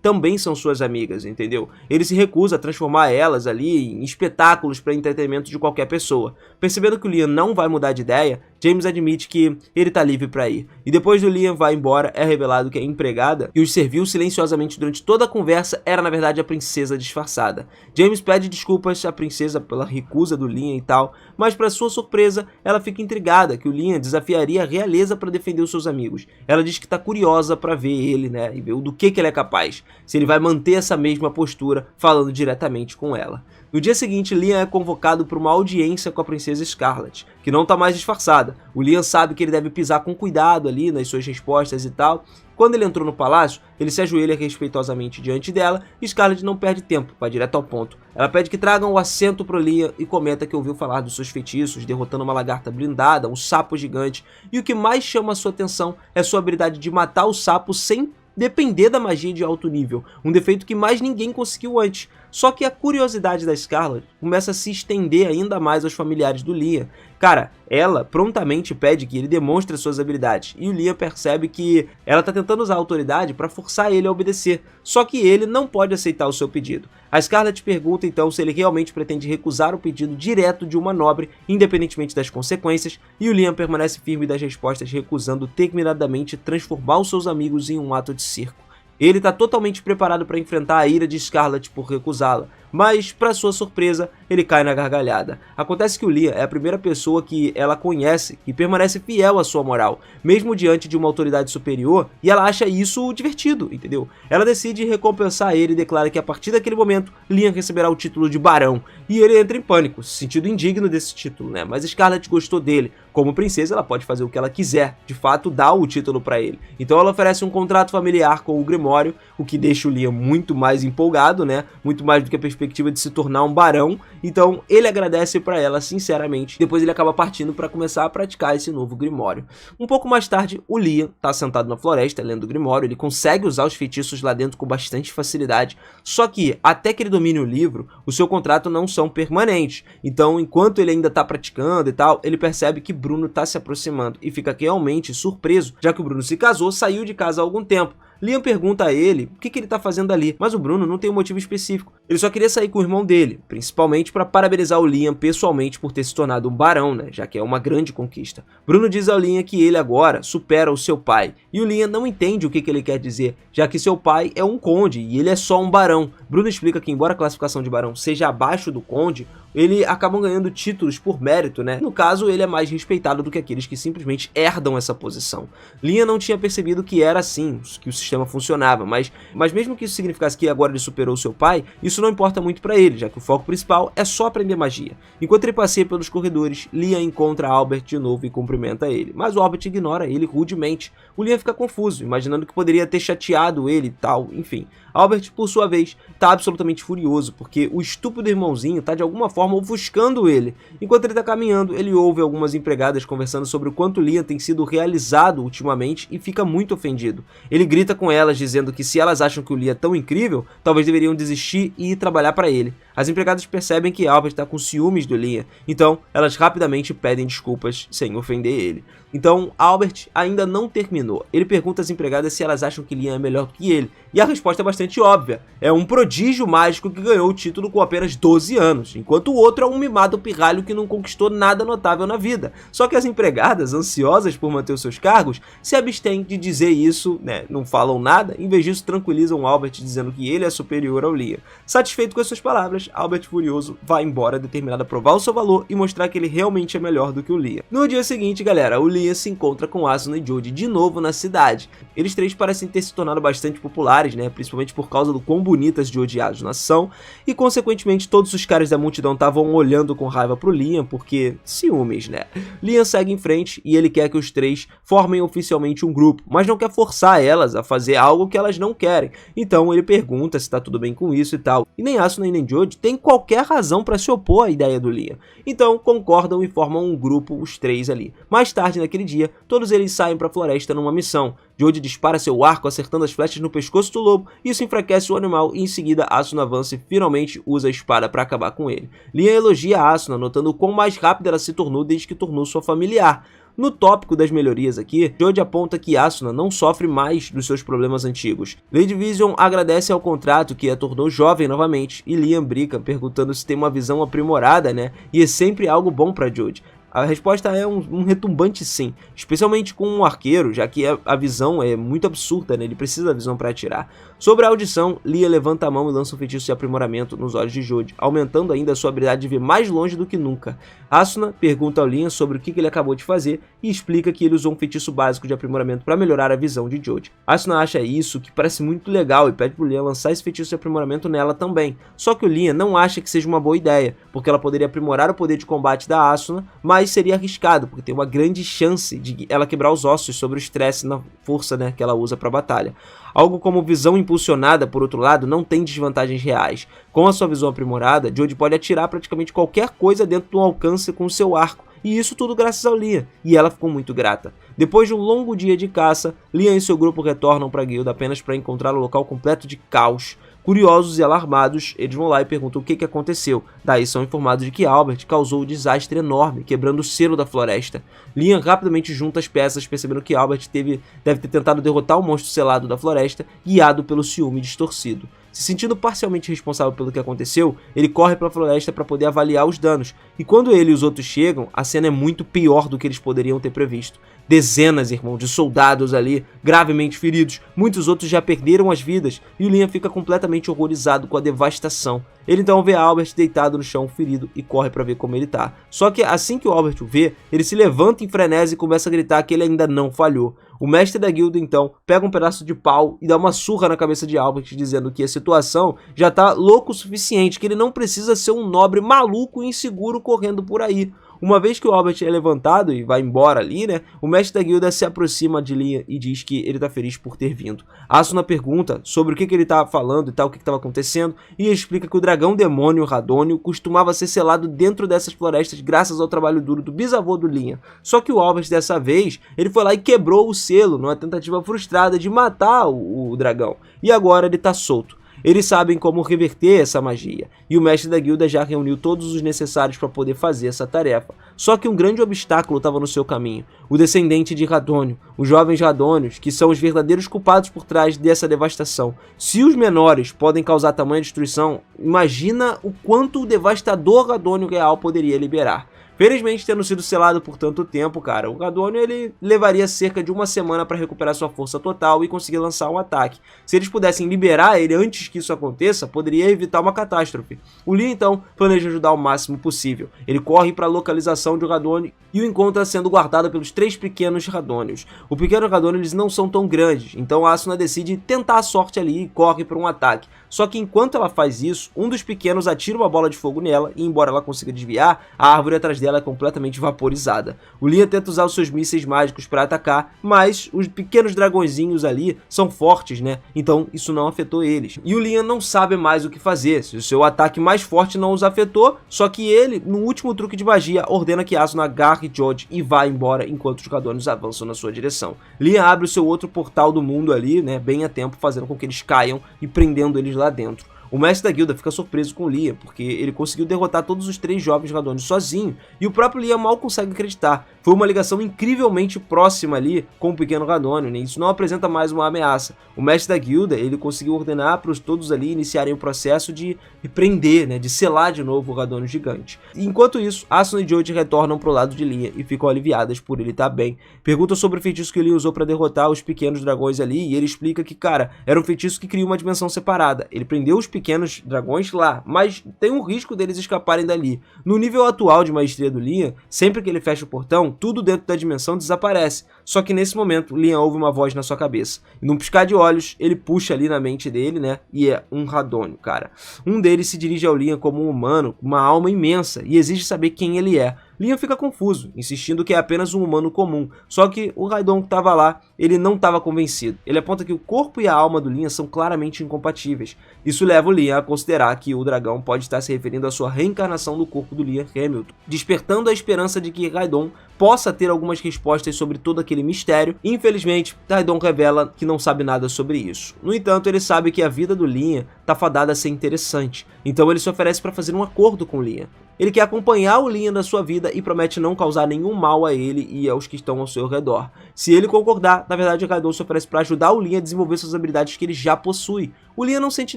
também são suas amigas, entendeu? Ele se recusa a transformar elas ali em espetáculos para entretenimento de qualquer pessoa. Percebendo que o Liam não vai mudar de ideia, James admite que ele tá livre para ir. E depois do Liam vai embora, é revelado que a empregada que os serviu silenciosamente durante toda a conversa era na verdade a princesa disfarçada. James pede desculpas à princesa pela recusa do Liam e tal, mas para sua surpresa, ela fica intrigada que o Liam desafiaria a realeza para defender os seus amigos. Ela diz que tá curiosa para ver ele, né, e ver do que ele é capaz, se ele vai manter essa mesma postura falando diretamente com ela. No dia seguinte, Liam é convocado para uma audiência com a princesa Scarlet, que não tá mais disfarçada. O Liam sabe que ele deve pisar com cuidado ali nas suas respostas e tal. Quando ele entrou no palácio, ele se ajoelha respeitosamente diante dela e Scarlet não perde tempo, vai direto ao ponto. Ela pede que tragam o assento pro Liam e comenta que ouviu falar dos seus feitiços, derrotando uma lagarta blindada, um sapo gigante, e o que mais chama a sua atenção é sua habilidade de matar o sapo sem depender da magia de alto nível, um defeito que mais ninguém conseguiu antes. Só que a curiosidade da Scarlet começa a se estender ainda mais aos familiares do Liam. Cara, ela prontamente pede que ele demonstre suas habilidades, e o Liam percebe que ela tá tentando usar a autoridade para forçar ele a obedecer, só que ele não pode aceitar o seu pedido. A Scarlet pergunta então se ele realmente pretende recusar o pedido direto de uma nobre, independentemente das consequências, e o Liam permanece firme das respostas, recusando terminadamente transformar os seus amigos em um ato de circo. Ele está totalmente preparado para enfrentar a ira de Scarlet por recusá-la, mas, para sua surpresa, ele cai na gargalhada. Acontece que o Liam é a primeira pessoa que ela conhece que permanece fiel à sua moral, mesmo diante de uma autoridade superior, e ela acha isso divertido, entendeu? Ela decide recompensar ele e declara que a partir daquele momento, Liam receberá o título de barão, e ele entra em pânico, se sentindo indigno desse título, né? Mas Scarlet gostou dele. Como princesa, ela pode fazer o que ela quiser, de fato dá o título para ele. Então ela oferece um contrato familiar com o Grimório, o que deixa o Liam muito mais empolgado, né? Muito mais do que a perspectiva de se tornar um barão. Então ele agradece para ela sinceramente. Depois ele acaba partindo para começar a praticar esse novo Grimório. Um pouco mais tarde, o Liam tá sentado na floresta lendo o Grimório. Ele consegue usar os feitiços lá dentro com bastante facilidade. Só que até que ele domine o livro, o seu contrato não são permanentes. Então enquanto ele ainda tá praticando e tal, ele percebe que Bruno tá se aproximando e fica realmente surpreso, já que o Bruno se casou, saiu de casa há algum tempo. Liam pergunta a ele o que ele tá fazendo ali, mas o Bruno não tem um motivo específico. Ele só queria sair com o irmão dele, principalmente para parabenizar o Liam pessoalmente por ter se tornado um barão, né, já que é uma grande conquista. Bruno diz ao Liam que ele agora supera o seu pai, e o Liam não entende o que ele quer dizer, já que seu pai é um conde e ele é só um barão. Bruno explica que embora a classificação de barão seja abaixo do conde, ele acabam ganhando títulos por mérito, né? No caso, ele é mais respeitado do que aqueles que simplesmente herdam essa posição. Liam não tinha percebido que era assim, que o sistema funcionava, mas mesmo que isso significasse que agora ele superou seu pai, isso não importa muito pra ele, já que o foco principal é só aprender magia. Enquanto ele passeia pelos corredores, Liam encontra Albert de novo e cumprimenta ele, mas o Albert ignora ele rudemente. O Liam fica confuso, imaginando que poderia ter chateado ele e tal, enfim. Albert, por sua vez, tá absolutamente furioso, porque o estúpido irmãozinho tá de alguma forma ofuscando ele. Enquanto ele tá caminhando, ele ouve algumas empregadas conversando sobre o quanto Liam tem sido realizado ultimamente e fica muito ofendido. Ele grita com elas dizendo que se elas acham que o Liam é tão incrível, talvez deveriam desistir e ir trabalhar para ele. As empregadas percebem que Albert tá com ciúmes do Liam, então elas rapidamente pedem desculpas sem ofender ele. Então Albert ainda não terminou. Ele pergunta às empregadas se elas acham que Liam é melhor do que ele, e a resposta é bastante óbvia. É um prodígio mágico que ganhou o título com apenas 12 anos, enquanto o outro é um mimado pirralho que não conquistou nada notável na vida. Só que as empregadas, ansiosas por manter os seus cargos, se abstêm de dizer isso, né? Não falam nada, em vez disso tranquilizam Albert dizendo que ele é superior ao Liam. Satisfeito com as suas palavras, Albert furioso vai embora, determinado a provar o seu valor e mostrar que ele realmente é melhor do que o Liam. No dia seguinte, galera, o Liam se encontra com Asuna e Jodie de novo na cidade. Eles três parecem ter se tornado bastante populares, né? Principalmente por causa do quão bonitas de odiados são, e consequentemente todos os caras da multidão estavam olhando com raiva pro Liam, porque ciúmes, né? Liam segue em frente e ele quer que os três formem oficialmente um grupo, mas não quer forçar elas a fazer algo que elas não querem. Então ele pergunta se tá tudo bem com isso e tal, e nem Asuna nem Jodie tem qualquer razão para se opor à ideia do Liam. Então concordam e formam um grupo, os três ali. Mais tarde naquele dia, todos eles saem para a floresta numa missão. Jodie dispara seu arco acertando as flechas no pescoço do lobo, isso enfraquece o animal e em seguida Asuna avança e finalmente usa a espada para acabar com ele. Liam elogia a Asuna, notando o quão mais rápida ela se tornou desde que tornou sua familiar. No tópico das melhorias aqui, Jodie aponta que Asuna não sofre mais dos seus problemas antigos. Lady Vision agradece ao contrato que a tornou jovem novamente, e Liam brinca perguntando se tem uma visão aprimorada, né? E é sempre algo bom para Jodie. A resposta é um retumbante sim, especialmente com um arqueiro, já que a visão é muito absurda, né? Ele precisa da visão para atirar. Sobre a audição, Lia levanta a mão e lança um feitiço de aprimoramento nos olhos de Jode, aumentando ainda a sua habilidade de ver mais longe do que nunca. Asuna pergunta ao Liam sobre o que ele acabou de fazer e explica que ele usou um feitiço básico de aprimoramento para melhorar a visão de Jode. Asuna acha isso que parece muito legal e pede pro Liam lançar esse feitiço de aprimoramento nela também, só que o Liam não acha que seja uma boa ideia, porque ela poderia aprimorar o poder de combate da Asuna, mas seria arriscado, porque tem uma grande chance de ela quebrar os ossos sobre o estresse na força, né, que ela usa para a batalha. Algo como visão impulsionada, por outro lado, não tem desvantagens reais. Com a sua visão aprimorada, Jode pode atirar praticamente qualquer coisa dentro do alcance com seu arco, e isso tudo graças ao Liam, e ela ficou muito grata. Depois de um longo dia de caça, Liam e seu grupo retornam para a guilda apenas para encontrar o local completo de caos. Curiosos e alarmados, eles vão lá e perguntam o que aconteceu. Daí são informados de que Albert causou um desastre enorme, quebrando o selo da floresta. Liam rapidamente junta as peças, percebendo que Albert deve ter tentado derrotar o monstro selado da floresta, guiado pelo ciúme distorcido. Se sentindo parcialmente responsável pelo que aconteceu, ele corre para a floresta para poder avaliar os danos, e quando ele e os outros chegam, a cena é muito pior do que eles poderiam ter previsto. Dezenas, irmão, de soldados ali, gravemente feridos, muitos outros já perderam as vidas, e o Liam fica completamente horrorizado com a devastação. Ele então vê Albert deitado no chão, ferido, e corre para ver como ele tá. Só que assim que o Albert o vê, ele se levanta em frenesi e começa a gritar que ele ainda não falhou. O mestre da guilda então pega um pedaço de pau e dá uma surra na cabeça de Albert, dizendo que a situação já tá louco o suficiente, que ele não precisa ser um nobre maluco e inseguro correndo por aí. Uma vez que o Albert é levantado e vai embora ali, né, o mestre da guilda se aproxima de Liam e diz que ele tá feliz por ter vindo. Asuna pergunta sobre o que ele tava falando e tal, o que estava acontecendo, e explica que o dragão demônio Radônio costumava ser selado dentro dessas florestas graças ao trabalho duro do bisavô do Liam. Só que o Albert dessa vez, ele foi lá e quebrou o selo numa tentativa frustrada de matar o dragão, e agora ele tá solto. Eles sabem como reverter essa magia, e o mestre da guilda já reuniu todos os necessários para poder fazer essa tarefa. Só que um grande obstáculo estava no seu caminho, o descendente de Radônio, os jovens Radônios, que são os verdadeiros culpados por trás dessa devastação. Se os menores podem causar tamanha destruição, imagina o quanto o devastador Radônio real poderia liberar. Felizmente, tendo sido selado por tanto tempo, cara, o Radônio ele levaria cerca de uma semana para recuperar sua força total e conseguir lançar um ataque. Se eles pudessem liberar ele antes que isso aconteça, poderia evitar uma catástrofe. O Lee então planeja ajudar o máximo possível. Ele corre para a localização de Radônio e o encontra sendo guardado pelos 3 pequenos Radônios. O pequeno Radônio eles não são tão grandes, então a Asuna decide tentar a sorte ali e corre para um ataque. Só que enquanto ela faz isso, um dos pequenos atira uma bola de fogo nela e embora ela consiga desviar, a árvore atrás dela é completamente vaporizada. O Liam tenta usar os seus mísseis mágicos para atacar, mas os pequenos dragõezinhos ali são fortes, né? Então isso não afetou eles. E o Liam não sabe mais o que fazer, se o seu ataque mais forte não os afetou, só que ele, no último truque de magia, ordena que Asuna agarre Jode e vá embora enquanto os Radônios avançam na sua direção. Liam abre o seu outro portal do mundo ali, né, bem a tempo, fazendo com que eles caiam e prendendo eles lá dentro. O mestre da guilda fica surpreso com o Liam, porque ele conseguiu derrotar todos os 3 jovens Radônios sozinho, e o próprio Liam mal consegue acreditar. Foi uma ligação incrivelmente próxima ali com o pequeno Radônio, né? Isso não apresenta mais uma ameaça. O mestre da guilda, ele conseguiu ordenar para todos ali iniciarem o processo de prender, né, de selar de novo o Radônio gigante. Enquanto isso, Asuna e Jode retornam pro lado de Liam e ficam aliviadas por ele estar bem. Perguntam sobre o feitiço que o Liam usou para derrotar os pequenos dragões ali, e ele explica que, cara, era um feitiço que cria uma dimensão separada. Ele prendeu os pequenos dragões lá, mas tem um risco deles escaparem dali. No nível atual de maestria do Liam, sempre que ele fecha o portão, tudo dentro da dimensão desaparece. Só que nesse momento, Liam ouve uma voz na sua cabeça. E num piscar de olhos, ele puxa ali na mente dele, né? E é um Radônio, cara. Um deles se dirige ao Liam como um humano, uma alma imensa, e exige saber quem ele é. Liam fica confuso, insistindo que é apenas um humano comum, só que o Raidon que estava lá, ele não estava convencido. Ele aponta que o corpo e a alma do Liam são claramente incompatíveis. Isso leva o Liam a considerar que o dragão pode estar se referindo à sua reencarnação do corpo do Liam Hamilton, despertando a esperança de que Raidon possa ter algumas respostas sobre todo aquele mistério. Infelizmente, Raidon revela que não sabe nada sobre isso. No entanto, ele sabe que a vida do Liam está fadada a ser interessante, então ele se oferece para fazer um acordo com o Liam. Ele quer acompanhar o Liam na sua vida e promete não causar nenhum mal a ele e aos que estão ao seu redor. Se ele concordar, na verdade, Raidon se oferece para ajudar o Liam a desenvolver suas habilidades que ele já possui. O Liam não sente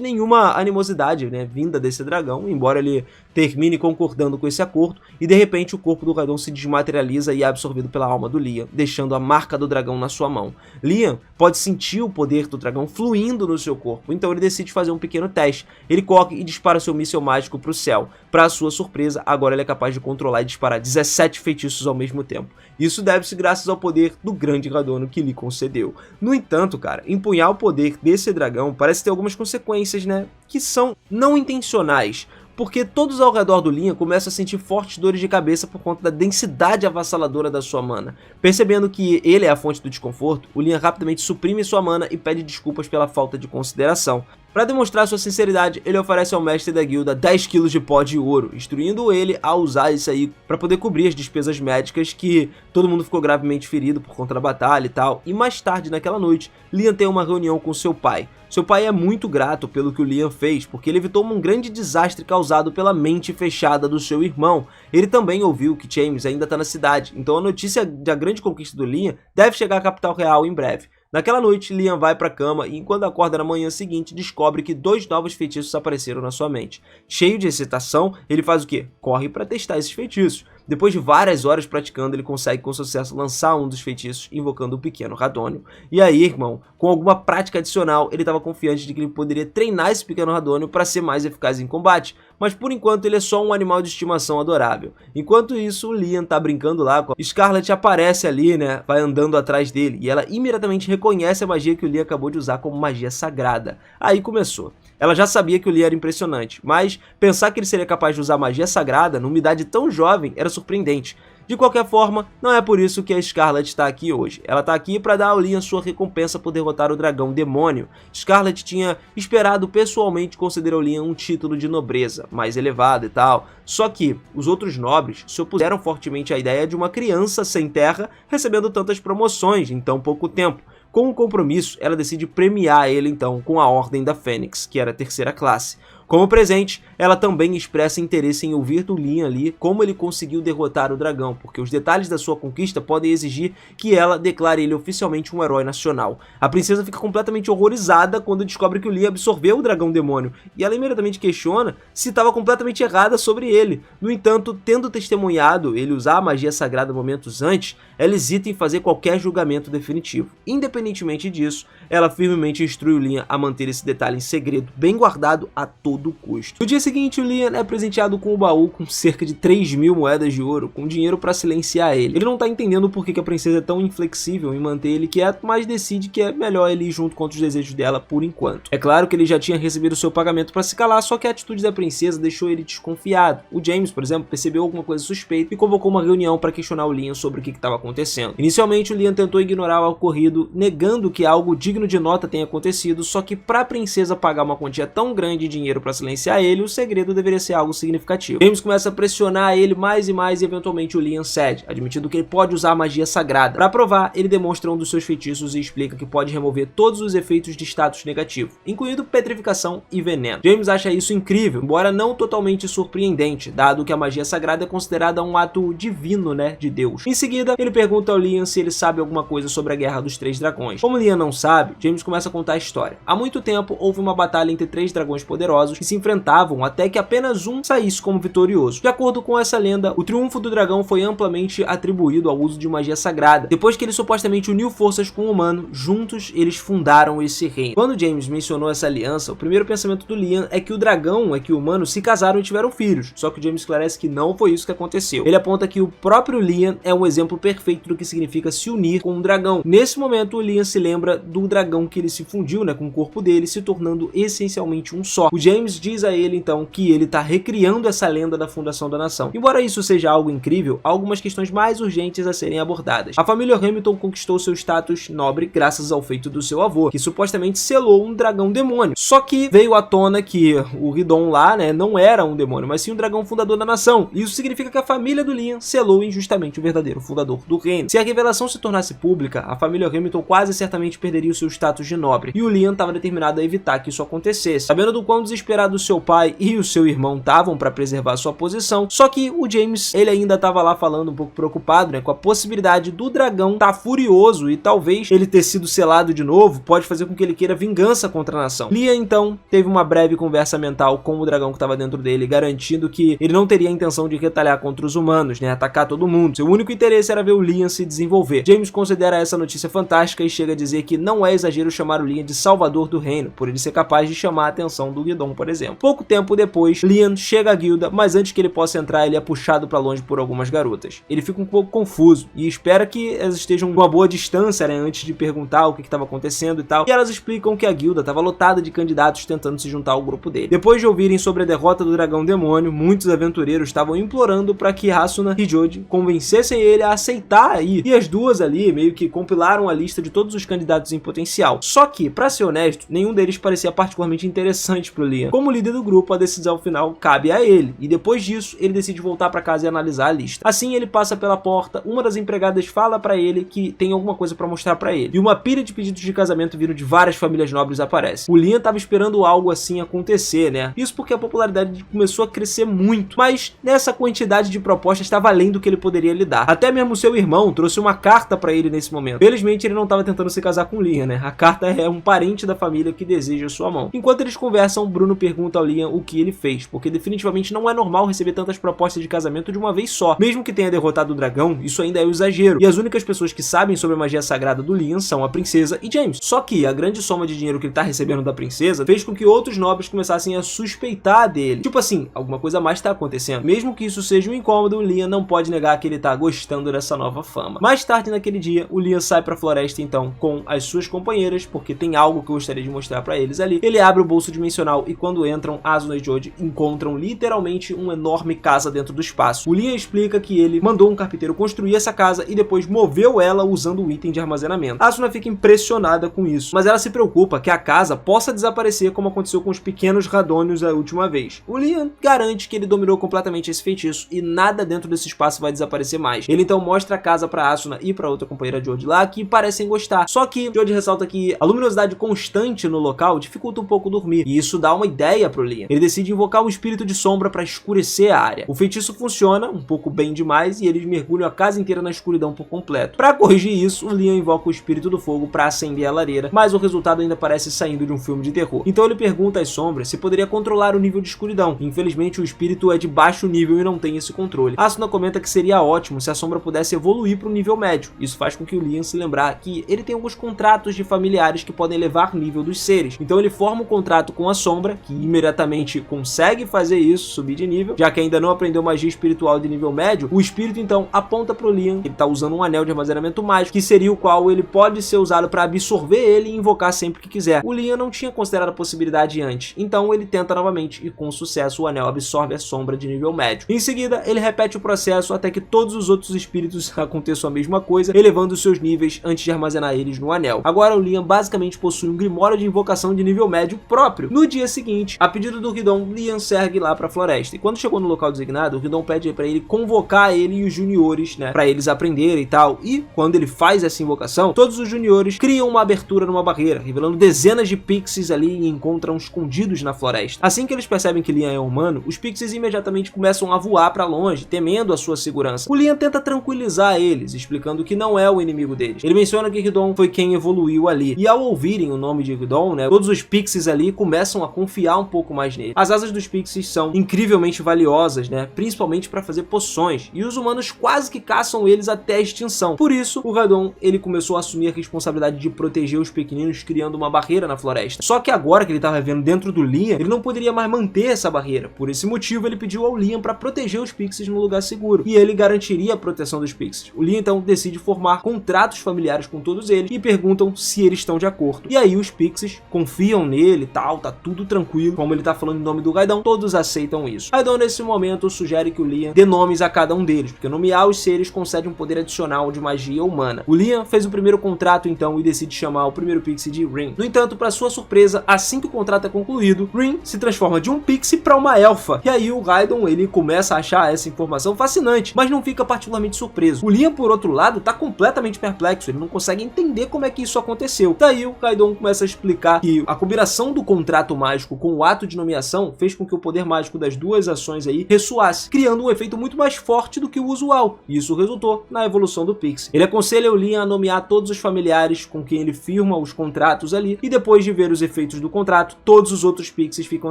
nenhuma animosidade, né, vinda desse dragão, embora ele termine concordando com esse acordo e de repente o corpo do Radon se desmaterializa e é absorvido pela alma do Liam, deixando a marca do dragão na sua mão. Liam pode sentir o poder do dragão fluindo no seu corpo, então ele decide fazer um pequeno teste. Ele corre e dispara seu míssil mágico para o céu. Para sua surpresa, agora ele é capaz de controlar e disparar 17 feitiços ao mesmo tempo. Isso deve-se graças ao poder do grande Radono que lhe concedeu. No entanto, cara, empunhar o poder desse dragão parece ter algumas consequências, né? Que são não intencionais. Porque todos ao redor do Liam começam a sentir fortes dores de cabeça por conta da densidade avassaladora da sua mana. Percebendo que ele é a fonte do desconforto, o Liam rapidamente suprime sua mana e pede desculpas pela falta de consideração. Para demonstrar sua sinceridade, ele oferece ao mestre da guilda 10 kg de pó de ouro, instruindo ele a usar isso aí para poder cobrir as despesas médicas que todo mundo ficou gravemente ferido por conta da batalha e tal. E mais tarde naquela noite, Liam tem uma reunião com seu pai. Seu pai é muito grato pelo que o Liam fez, porque ele evitou um grande desastre causado pela mente fechada do seu irmão. Ele também ouviu que James ainda está na cidade, então a notícia da grande conquista do Liam deve chegar à capital real em breve. Naquela noite, Liam vai para a cama e enquanto acorda na manhã seguinte, descobre que 2 novos feitiços apareceram na sua mente. Cheio de excitação, ele faz o quê? Corre para testar esses feitiços. Depois de várias horas praticando, ele consegue com sucesso lançar um dos feitiços, invocando o pequeno Radônio. E aí, irmão, com alguma prática adicional, ele estava confiante de que ele poderia treinar esse pequeno Radônio para ser mais eficaz em combate, mas por enquanto ele é só um animal de estimação adorável. Enquanto isso, o Liam tá brincando lá, Scarlet aparece ali, né, vai andando atrás dele, e ela imediatamente reconhece a magia que o Liam acabou de usar como magia sagrada. Aí começou. Ela já sabia que o Liam era impressionante, mas pensar que ele seria capaz de usar magia sagrada numa idade tão jovem era surpreendente. De qualquer forma, não é por isso que a Scarlet está aqui hoje. Ela está aqui para dar ao Liam sua recompensa por derrotar o dragão demônio. Scarlet tinha esperado pessoalmente conceder ao Liam um título de nobreza, mais elevado e tal. Só que os outros nobres se opuseram fortemente à ideia de uma criança sem terra recebendo tantas promoções em tão pouco tempo. Com um compromisso, ela decide premiar ele então com a Ordem da Fênix, que era a 3ª classe. Como presente, ela também expressa interesse em ouvir do Liam ali como ele conseguiu derrotar o dragão, porque os detalhes da sua conquista podem exigir que ela declare ele oficialmente um herói nacional. A princesa fica completamente horrorizada quando descobre que o Liam absorveu o dragão demônio, e ela imediatamente questiona se estava completamente errada sobre ele. No entanto, tendo testemunhado ele usar a magia sagrada momentos antes, ela hesita em fazer qualquer julgamento definitivo. Independentemente disso, ela firmemente instrui o Liam a manter esse detalhe em segredo, bem guardado a todo custo. No dia seguinte, o Liam é presenteado com um baú com cerca de 3.000 moedas de ouro, com dinheiro para silenciar ele. Ele não tá entendendo por que a princesa é tão inflexível em manter ele quieto, mas decide que é melhor ele ir junto contra os desejos dela por enquanto. É claro que ele já tinha recebido seu pagamento para se calar, só que a atitude da princesa deixou ele desconfiado. O James, por exemplo, percebeu alguma coisa suspeita e convocou uma reunião para questionar o Liam sobre o que estava acontecendo. Inicialmente, o Liam tentou ignorar o ocorrido, negando que algo digno de nota tenha acontecido, só que para a princesa pagar uma quantia tão grande de dinheiro para silenciar ele, o segredo deveria ser algo significativo. James começa a pressionar ele mais e mais e eventualmente o Liam cede, admitindo que ele pode usar a magia sagrada. Para provar, ele demonstra um dos seus feitiços e explica que pode remover todos os efeitos de status negativo, incluindo petrificação e veneno. James acha isso incrível, embora não totalmente surpreendente, dado que a magia sagrada é considerada um ato divino, né, de Deus. Em seguida, ele pergunta ao Liam se ele sabe alguma coisa sobre a Guerra dos 3 Dragões. Como Liam não sabe, James começa a contar a história. Há muito tempo, houve uma batalha entre 3 dragões poderosos que se enfrentavam até que apenas um saísse como vitorioso. De acordo com essa lenda, o triunfo do dragão foi amplamente atribuído ao uso de magia sagrada. Depois que ele supostamente uniu forças com o humano, juntos eles fundaram esse reino. Quando James mencionou essa aliança, o primeiro pensamento do Liam é que o dragão e o humano se casaram e tiveram filhos, só que o James esclarece que não foi isso que aconteceu. Ele aponta que o próprio Liam é um exemplo perfeito do que significa se unir com um dragão. Nesse momento, o Liam se lembra do dragão que ele se fundiu, né, com o corpo dele, se tornando essencialmente um só. O James diz a ele então que ele está recriando essa lenda da fundação da nação. Embora isso seja algo incrível, há algumas questões mais urgentes a serem abordadas. A família Hamilton conquistou seu status nobre graças ao feito do seu avô, que supostamente selou um dragão demônio. Só que veio à tona que o Ridon lá, né, não era um demônio, mas sim um dragão fundador da nação. Isso significa que a família do Liam selou injustamente o verdadeiro fundador do reino. Se a revelação se tornasse pública, a família Hamilton quase certamente perderia o seu status de nobre, e o Liam estava determinado a evitar que isso acontecesse. Sabendo do quão desesperado desesperado o seu pai e o seu irmão estavam para preservar sua posição, só que o James, ele ainda estava lá falando um pouco preocupado, né, com a possibilidade do dragão estar furioso e talvez ele ter sido selado de novo pode fazer com que ele queira vingança contra a nação. Liam então teve uma breve conversa mental com o dragão que estava dentro dele, garantindo que ele não teria a intenção de retalhar contra os humanos, né, atacar todo mundo. Seu único interesse era ver o Liam se desenvolver. James considera essa notícia fantástica e chega a dizer que não é exagero chamar o Liam de salvador do reino, por ele ser capaz de chamar a atenção do Guidon, por exemplo. Pouco tempo depois, Liam chega à guilda, mas antes que ele possa entrar, ele é puxado para longe por algumas garotas. Ele fica um pouco confuso e espera que elas estejam com uma boa distância, né, antes de perguntar o que estava acontecendo e tal, e elas explicam que a guilda estava lotada de candidatos tentando se juntar ao grupo dele. Depois de ouvirem sobre a derrota do dragão demônio, muitos aventureiros estavam implorando para que Asuna e Joji convencessem ele a aceitar aí, e as duas ali meio que compilaram a lista de todos os candidatos em potencial. Só que, para ser honesto, nenhum deles parecia particularmente interessante pro Liam. Como líder do grupo, a decisão final cabe a ele, e depois disso, ele decide voltar para casa e analisar a lista. Assim, ele passa pela porta, uma das empregadas fala para ele que tem alguma coisa para mostrar para ele, e uma pilha de pedidos de casamento vindo de várias famílias nobres aparece. O Liam tava esperando algo assim acontecer, né? Isso porque a popularidade começou a crescer muito, mas nessa quantidade de propostas estava além do que ele poderia lidar. Até mesmo seu irmão trouxe uma carta para ele nesse momento. Felizmente, ele não estava tentando se casar com o Liam, né? A carta é um parente da família que deseja sua mão. Enquanto eles conversam, Bruno pergunta ao Liam o que ele fez, porque definitivamente não é normal receber tantas propostas de casamento de uma vez só. Mesmo que tenha derrotado o dragão, isso ainda é um exagero, e as únicas pessoas que sabem sobre a magia sagrada do Liam são a princesa e James. Só que a grande soma de dinheiro que ele tá recebendo da princesa fez com que outros nobres começassem a suspeitar dele. Tipo assim, alguma coisa mais tá acontecendo. Mesmo que isso seja um incômodo, o Liam não pode negar que ele tá gostando dessa nova fama. Mais tarde naquele dia, o Liam sai pra floresta então com as suas companheiras, porque tem algo que eu gostaria de mostrar pra eles ali. Ele abre o bolso dimensional e quando entram, Asuna e Joji encontram literalmente uma enorme casa dentro do espaço. O Liam explica que ele mandou um carpinteiro construir essa casa e depois moveu ela usando o item de armazenamento. Asuna fica impressionada com isso, mas ela se preocupa que a casa possa desaparecer como aconteceu com os pequenos radônios a última vez. O Liam garante que ele dominou completamente esse feitiço e nada dentro desse espaço vai desaparecer mais. Ele então mostra a casa pra Asuna e pra outra companheira Joji lá, que parecem gostar. Só que Joji ressalta que a luminosidade constante no local dificulta um pouco dormir, e isso dá uma ideia pro Liam. Ele decide invocar o espírito de sombra pra escurecer a área. O feitiço funciona um pouco bem demais e eles mergulham a casa inteira na escuridão por completo. Pra corrigir isso, o Liam invoca o espírito do fogo pra acender a lareira, mas o resultado ainda parece saindo de um filme de terror. Então ele pergunta às sombras se poderia controlar o nível de escuridão. Infelizmente, o espírito é de baixo nível e não tem esse controle. Asuna comenta que seria ótimo se a sombra pudesse evoluir para o nível médio. Isso faz com que o Liam se lembrar que ele tem alguns contratos de familiares que podem elevar o nível dos seres. Então ele forma um contrato com a sombra, que imediatamente consegue fazer isso, subir de nível, já que ainda não aprendeu magia espiritual de nível médio. O espírito então aponta pro Liam que ele tá usando um anel de armazenamento mágico, que seria o qual ele pode ser usado para absorver ele e invocar sempre que quiser. O Liam não tinha considerado a possibilidade antes, então ele tenta novamente e com sucesso o anel absorve a sombra de nível médio. Em seguida, ele repete o processo até que todos os outros espíritos aconteçam a mesma coisa, elevando os seus níveis antes de armazenar eles no anel. Agora o Liam basicamente possui um grimório de invocação de nível médio próprio. No dia seguinte, a pedido do Guidon, Liam segue lá pra floresta, e quando chegou no local designado, o Guidon pede para ele convocar ele e os juniores, né, para eles aprenderem e tal, e quando ele faz essa invocação, todos os juniores criam uma abertura numa barreira, revelando dezenas de pixies ali e encontram escondidos na floresta. Assim que eles percebem que Liam é humano, os pixies imediatamente começam a voar para longe, temendo a sua segurança. O Liam tenta tranquilizar eles, explicando que não é o inimigo deles. Ele menciona que Guidon foi quem evoluiu ali, e ao ouvirem o nome de Guidon, né, todos os pixies ali começam a confiar um pouco mais nele. As asas dos pixies são incrivelmente valiosas, né, principalmente para fazer poções, e os humanos quase que caçam eles até a extinção. Por isso, o Guidon, ele começou a assumir a responsabilidade de proteger os pequeninos, criando uma barreira na floresta. Só que agora que ele estava vivendo dentro do Liam, ele não poderia mais manter essa barreira. Por esse motivo, ele pediu ao Liam para proteger os pixies num lugar seguro, e ele garantiria a proteção dos pixies. O Liam então decide formar contratos familiares com todos eles e perguntam se eles estão de acordo. E aí os pixies confiam nele e tal, tá tudo tranquilo. Como ele tá falando em nome do Gaidon, todos aceitam isso. Gaidon nesse momento sugere que o Liam dê nomes a cada um deles, porque nomear os seres concede um poder adicional de magia humana. O Liam fez o primeiro contrato então e decide chamar o primeiro pixie de Rin. No entanto, para sua surpresa, assim que o contrato é concluído, Rin se transforma de um pixie para uma elfa. E aí o Gaidon, ele começa a achar essa informação fascinante, mas não fica particularmente surpreso. O Liam, por outro lado, tá completamente perplexo, ele não consegue entender como é que isso aconteceu. Daí o Gaidon começa a explicar que a combinação do contrato mágico com o ato de nomeação, fez com que o poder mágico das duas ações aí ressoasse, criando um efeito muito mais forte do que o usual, e isso resultou na evolução do Pixie. Ele aconselha o Liam a nomear todos os familiares com quem ele firma os contratos ali, e depois de ver os efeitos do contrato, todos os outros Pixies ficam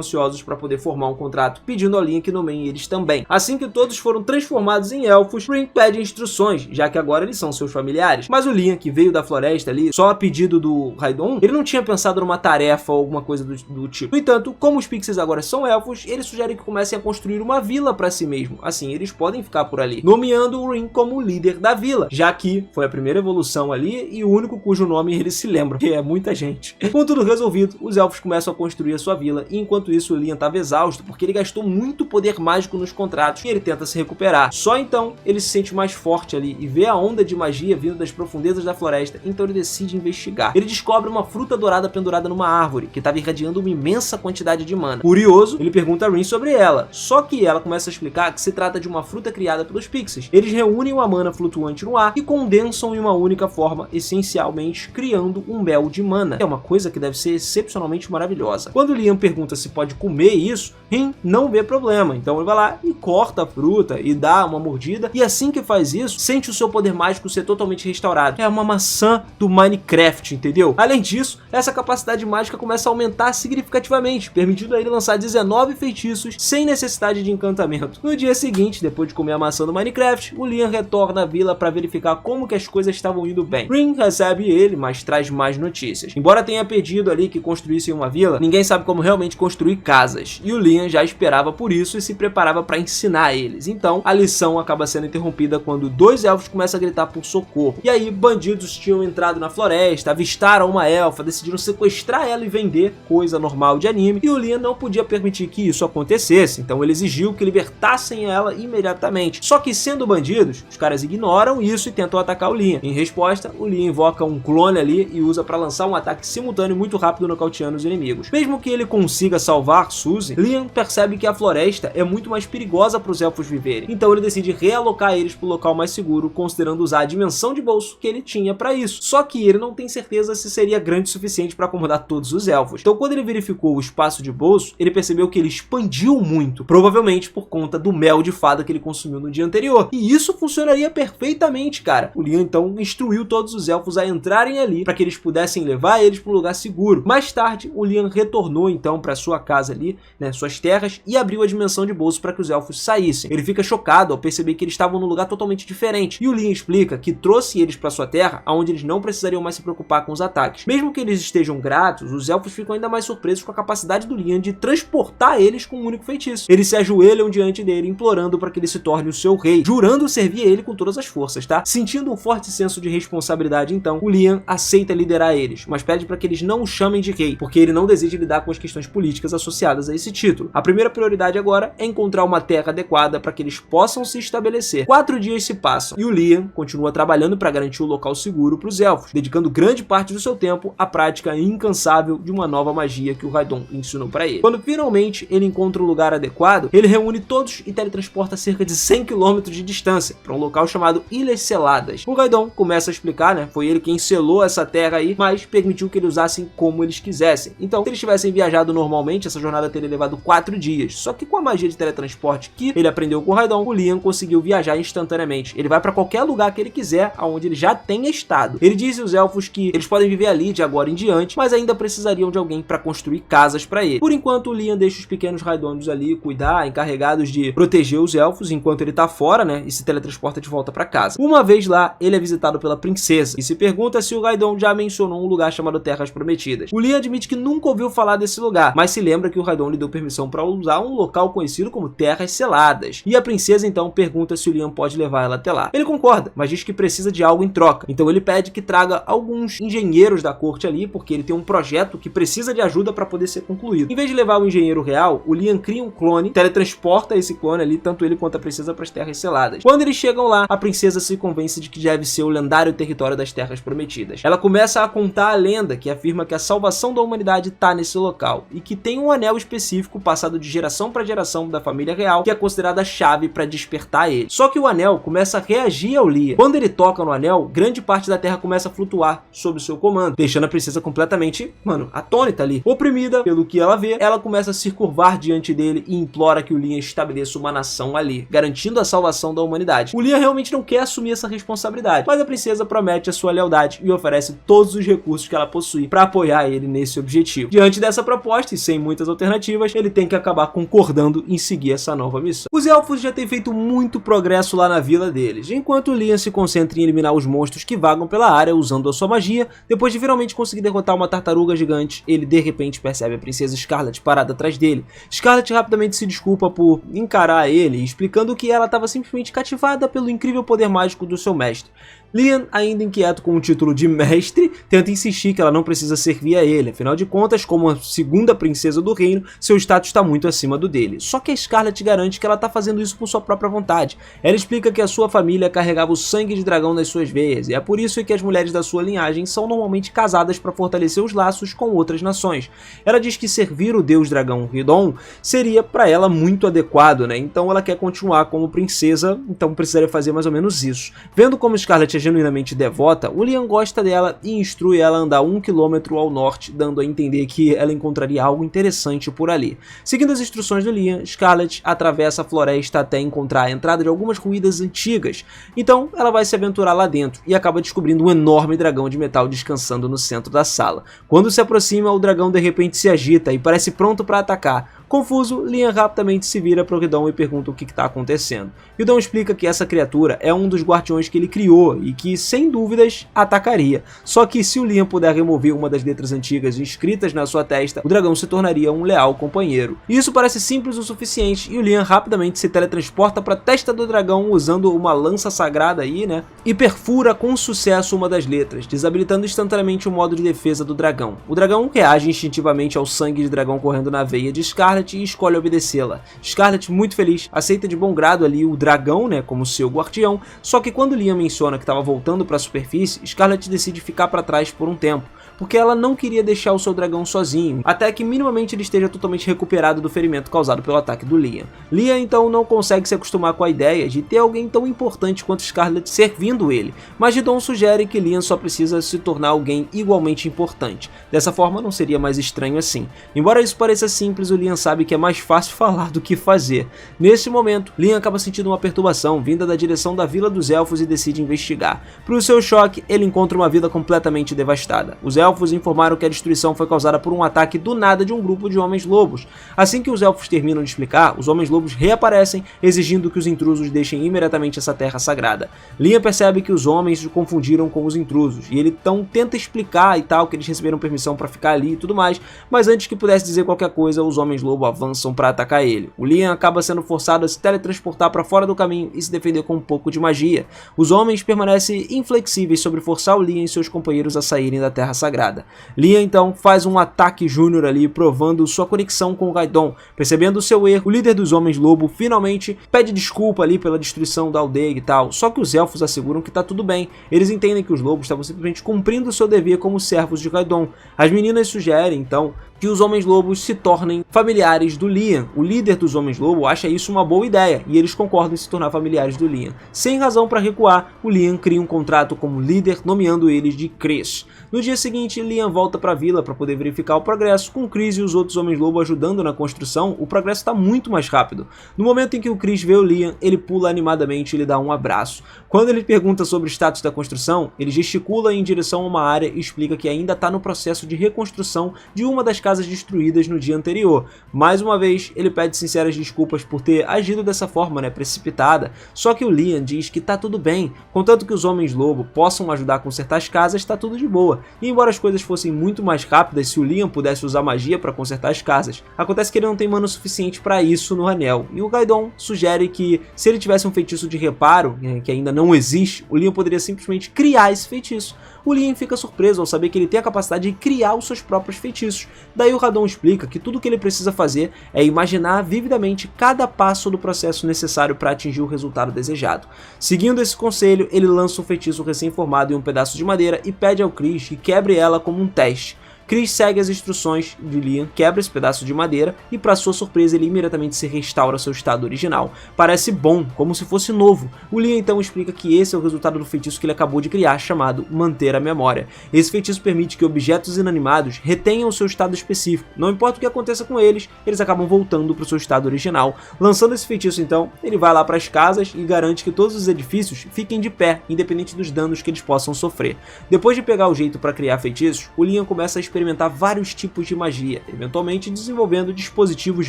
ansiosos para poder formar um contrato, pedindo ao Liam que nomeie eles também. Assim que todos foram transformados em elfos, Ring pede instruções, já que agora eles são seus familiares. Mas o Liam, que veio da floresta ali, só a pedido do Raidon, ele não tinha pensado numa tarefa ou alguma coisa do tipo. No entanto, como os Pixies agora são elfos, ele sugere que comecem a construir uma vila para si mesmo. Assim, eles podem ficar por ali, nomeando o Ring como o líder da vila, já que foi a primeira evolução ali e o único cujo nome ele se lembra, que é muita gente. Com tudo resolvido, os elfos começam a construir a sua vila, e enquanto isso o Liam estava exausto, porque ele gastou muito poder mágico nos contratos, e ele tenta se recuperar. Só então ele se sente mais forte ali e vê a onda de magia vindo das profundezas da floresta, então ele decide investigar. Ele descobre uma fruta dourada pendurada numa árvore, que estava irradiando uma imensa quantidade de mana. Curioso, ele pergunta a Rin sobre ela, só que ela começa a explicar que se trata de uma fruta criada pelos Pixies. Eles reúnem uma mana flutuante no ar e condensam em uma única forma, essencialmente criando um mel de mana. É uma coisa que deve ser excepcionalmente maravilhosa. Quando Liam pergunta se pode comer isso, Rin não vê problema, então ele vai lá e corta a fruta e dá uma mordida, e assim que faz isso, sente o seu poder mágico ser totalmente restaurado. É uma maçã do Minecraft, entendeu? Além disso, essa capacidade mágica começa a aumentar significativamente, permitindo a ele lançar 19 feitiços sem necessidade de encantamento. No dia seguinte, depois de comer a maçã do Minecraft, o Liam retorna à vila para verificar como que as coisas estavam indo bem. Rin recebe ele, mas traz mais notícias. Embora tenha pedido ali que construíssem uma vila, ninguém sabe como realmente construir casas, e o Liam já esperava por isso e se preparava para ensinar eles. Então, a lição acaba sendo interrompida quando dois elfos começam a gritar por socorro. E aí, bandidos tinham entrado na floresta, avistaram uma elfa, decidiram sequestrar ela e vender, coisa normal de anime, e o Liam não podia permitir que isso acontecesse, então ele exigiu que libertassem ela imediatamente. Só que, sendo bandidos, os caras ignoram isso e tentam atacar o Liam. Em resposta, o Liam invoca um clone ali e usa para lançar um ataque simultâneo muito rápido, nocauteando os inimigos. Mesmo que ele consiga salvar Suzy, Liam percebe que a floresta é muito mais perigosa para os elfos viverem, então ele decide realocar eles para o local mais seguro, considerando usar a dimensão de bolso que ele tinha para isso. Só que ele não tem certeza se seria grande o suficiente para acomodar todos os elfos. Então, quando ele verificou o espaço de bolso, ele percebeu que ele expandiu muito, provavelmente por conta do mel de fada que ele consumiu no dia anterior. E isso funcionaria perfeitamente, cara. O Liam então instruiu todos os elfos a entrarem ali para que eles pudessem levar eles para um lugar seguro. Mais tarde, o Liam retornou então para sua casa ali, né, suas terras, e abriu a dimensão de bolso para que os elfos saíssem. Ele fica chocado ao perceber que eles estavam num lugar totalmente diferente. E o Liam explica que trouxe eles para sua terra, onde eles não precisariam mais se preocupar com os ataques. Mesmo que eles estejam gratos, os elfos ficam ainda mais surpresos com a capacidade do Liam de transportar eles com um único feitiço. Eles se ajoelham diante dele, implorando para que ele se torne o seu rei, jurando servir a ele com todas as forças, tá? Sentindo um forte senso de responsabilidade, então, o Liam aceita liderar eles, mas pede para que eles não o chamem de rei, porque ele não deseja lidar com as questões políticas associadas a esse título. A primeira prioridade agora é encontrar uma terra adequada para que eles possam se estabelecer. 4 dias se passam e o Liam continua trabalhando para garantir um local seguro para os elfos, dedicando grande parte do seu tempo à prática incansável de uma nova magia que o Raidon ensinou para ele. Quando finalmente ele encontra um lugar adequado, ele reúne todos e teletransporta a cerca de 100 km de distância para um local chamado Ilhas Seladas. O Raidon começa a explicar, né, foi ele quem selou essa terra aí, mas permitiu que eles usassem como eles quisessem. Então, se eles tivessem viajado normalmente, essa jornada teria levado 4 dias. Só que com a magia de teletransporte que ele aprendeu com o Raidon, o Liam conseguiu viajar instantaneamente. Ele vai para qualquer lugar que ele quiser, aonde ele já tenha estado. Ele diz aos elfos que eles podem viver ali de agora em diante, mas ainda precisariam de alguém para construir casas para ele. Por enquanto, o Liam deixa os pequenos Raidônios ali cuidar, encarregados de proteger os elfos, enquanto ele tá fora, né, e se teletransporta de volta para casa. Uma vez lá, ele é visitado pela princesa e se pergunta se o Raidon já mencionou um lugar chamado Terras Prometidas. O Liam admite que nunca ouviu falar desse lugar, mas se lembra que o Raidon lhe deu permissão para usar um local conhecido como Terras Seladas. E a princesa então pergunta se o Liam pode levar ela até lá. Ele concorda, mas diz que precisa de algo em troca. Então ele pede que traga alguns engenheiros da corte ali, porque ele tem um projeto que precisa de ajuda para poder ser concluído. Em vez de levar o engenheiro real, o Liam cria um clone, teletransporta esse clone ali, tanto ele quanto a princesa, para as Terras Seladas. Quando eles chegam lá, a princesa se convence de que deve ser o lendário território das Terras Prometidas. Ela começa a contar a lenda que afirma que a salvação da humanidade está nesse local e que tem um anel específico passado de geração para geração da família real que é considerada a chave para despertar ele. Só que o anel começa a reagir ao Liam. Quando ele toca no anel, grande parte da terra começa a flutuar sob o seu comando, deixando a princesa completamente, atônita ali, oprimida pelo pelo que ela vê, ela começa a se curvar diante dele e implora que o Liam estabeleça uma nação ali, garantindo a salvação da humanidade. O Liam realmente não quer assumir essa responsabilidade, mas a princesa promete a sua lealdade e oferece todos os recursos que ela possui para apoiar ele nesse objetivo. Diante dessa proposta e sem muitas alternativas, ele tem que acabar concordando em seguir essa nova missão. Os elfos já têm feito muito progresso lá na vila deles, enquanto o Liam se concentra em eliminar os monstros que vagam pela área usando a sua magia. Depois de finalmente conseguir derrotar uma tartaruga gigante, ele de repente percebe a princesa Scarlet parada atrás dele. Scarlet rapidamente se desculpa por encarar ele, explicando que ela estava simplesmente cativada pelo incrível poder mágico do seu mestre. Liam, ainda inquieto com o título de mestre, tenta insistir que ela não precisa servir a ele, afinal de contas, como a segunda princesa do reino, seu status está muito acima do dele. Só que a Scarlet garante que ela está fazendo isso por sua própria vontade. Ela explica que a sua família carregava o sangue de dragão nas suas veias, e é por isso que as mulheres da sua linhagem são normalmente casadas para fortalecer os laços com outras nações. Ela diz que servir o deus dragão Ridon seria para ela muito adequado, né? Então ela quer continuar como princesa, então precisaria fazer mais ou menos isso. Vendo como Scarlet é genuinamente devota, o Liam gosta dela e instrui ela a andar 1 km ao norte, dando a entender que ela encontraria algo interessante por ali. Seguindo as instruções do Liam, Scarlet atravessa a floresta até encontrar a entrada de algumas ruínas antigas. Então ela vai se aventurar lá dentro e acaba descobrindo um enorme dragão de metal descansando no centro da sala. Quando se aproxima, o dragão de repente se agita e parece pronto para atacar. Confuso, Liam rapidamente se vira para o Ridon e pergunta o que está acontecendo. Ridon explica que essa criatura é um dos guardiões que ele criou e que, sem dúvidas, atacaria. Só que se o Liam puder remover uma das letras antigas inscritas na sua testa, o dragão se tornaria um leal companheiro. Isso parece simples o suficiente e o Liam rapidamente se teletransporta para a testa do dragão usando uma lança sagrada aí, né? E perfura com sucesso uma das letras, desabilitando instantaneamente o modo de defesa do dragão. O dragão reage instintivamente ao sangue de dragão correndo na veia de Scarlet e escolhe obedecê-la. Scarlet, muito feliz, aceita de bom grado ali o dragão, né, como seu guardião, só que quando Liam menciona que estava voltando para a superfície, Scarlet decide ficar para trás por um tempo, porque ela não queria deixar o seu dragão sozinho, até que minimamente ele esteja totalmente recuperado do ferimento causado pelo ataque do Liam. Liam então não consegue se acostumar com a ideia de ter alguém tão importante quanto Scarlet servindo ele, mas Ridon sugere que Liam só precisa se tornar alguém igualmente importante. Dessa forma não seria mais estranho assim. Embora isso pareça simples, o Liam sabe que é mais fácil falar do que fazer. Nesse momento, Liam acaba sentindo uma perturbação vinda da direção da Vila dos Elfos e decide investigar. Para o seu choque, ele encontra uma vila completamente devastada. Os elfos informaram que a destruição foi causada por um ataque do nada de um grupo de homens-lobos. Assim que os elfos terminam de explicar, os homens-lobos reaparecem, exigindo que os intrusos deixem imediatamente essa terra sagrada. Liam percebe que os homens o confundiram com os intrusos, e ele então tenta explicar e tal, que eles receberam permissão para ficar ali e tudo mais, mas antes que pudesse dizer qualquer coisa, os homens-lobo avançam para atacar ele. O Liam acaba sendo forçado a se teletransportar para fora do caminho e se defender com um pouco de magia. Os homens permanecem inflexíveis sobre forçar o Liam e seus companheiros a saírem da terra sagrada. Liam então faz um ataque júnior ali, provando sua conexão com o Gaidon. Percebendo seu erro, o líder dos Homens-Lobo finalmente pede desculpa ali pela destruição da aldeia e tal, só que os elfos asseguram que tá tudo bem. Eles entendem que os lobos estavam simplesmente cumprindo seu dever como servos de Gaidon. As meninas sugerem então que os Homens-Lobos se tornem familiares do Liam. O líder dos Homens-Lobo acha isso uma boa ideia e eles concordam em se tornar familiares do Liam. Sem razão para recuar, o Liam cria um contrato como líder, nomeando eles de Chris. No dia seguinte, Liam volta para a vila para poder verificar o progresso. Com Chris e os outros Homens-Lobo ajudando na construção, o progresso está muito mais rápido. No momento em que o Chris vê o Liam, ele pula animadamente e lhe dá um abraço. Quando ele pergunta sobre o status da construção, ele gesticula em direção a uma área e explica que ainda está no processo de reconstrução de uma das casas destruídas no dia anterior. Mais uma vez, ele pede sinceras desculpas por ter agido dessa forma, né, precipitada, só que o Liam diz que tá tudo bem, contanto que os Homens-Lobo possam ajudar a consertar as casas, tá tudo de boa. E embora as coisas fossem muito mais rápidas se o Liam pudesse usar magia para consertar as casas, acontece que ele não tem mana suficiente para isso no anel, e o Gaidon sugere que se ele tivesse um feitiço de reparo, que ainda não existe, o Liam poderia simplesmente criar esse feitiço. O Liam fica surpreso ao saber que ele tem a capacidade de criar os seus próprios feitiços. Daí o Gaidon explica que tudo o que ele precisa fazer é imaginar vividamente cada passo do processo necessário para atingir o resultado desejado. Seguindo esse conselho, ele lança um feitiço recém-formado em um pedaço de madeira e pede ao Chris que quebre ela como um teste. Chris segue as instruções de Liam, quebra esse pedaço de madeira e, para sua surpresa, ele imediatamente se restaura ao seu estado original. Parece bom, como se fosse novo. O Liam então explica que esse é o resultado do feitiço que ele acabou de criar, chamado Manter a Memória. Esse feitiço permite que objetos inanimados retenham o seu estado específico. Não importa o que aconteça com eles, eles acabam voltando para o seu estado original. Lançando esse feitiço então, ele vai lá para as casas e garante que todos os edifícios fiquem de pé, independente dos danos que eles possam sofrer. Depois de pegar o jeito para criar feitiços, o Liam começa a experimentar vários tipos de magia, eventualmente desenvolvendo dispositivos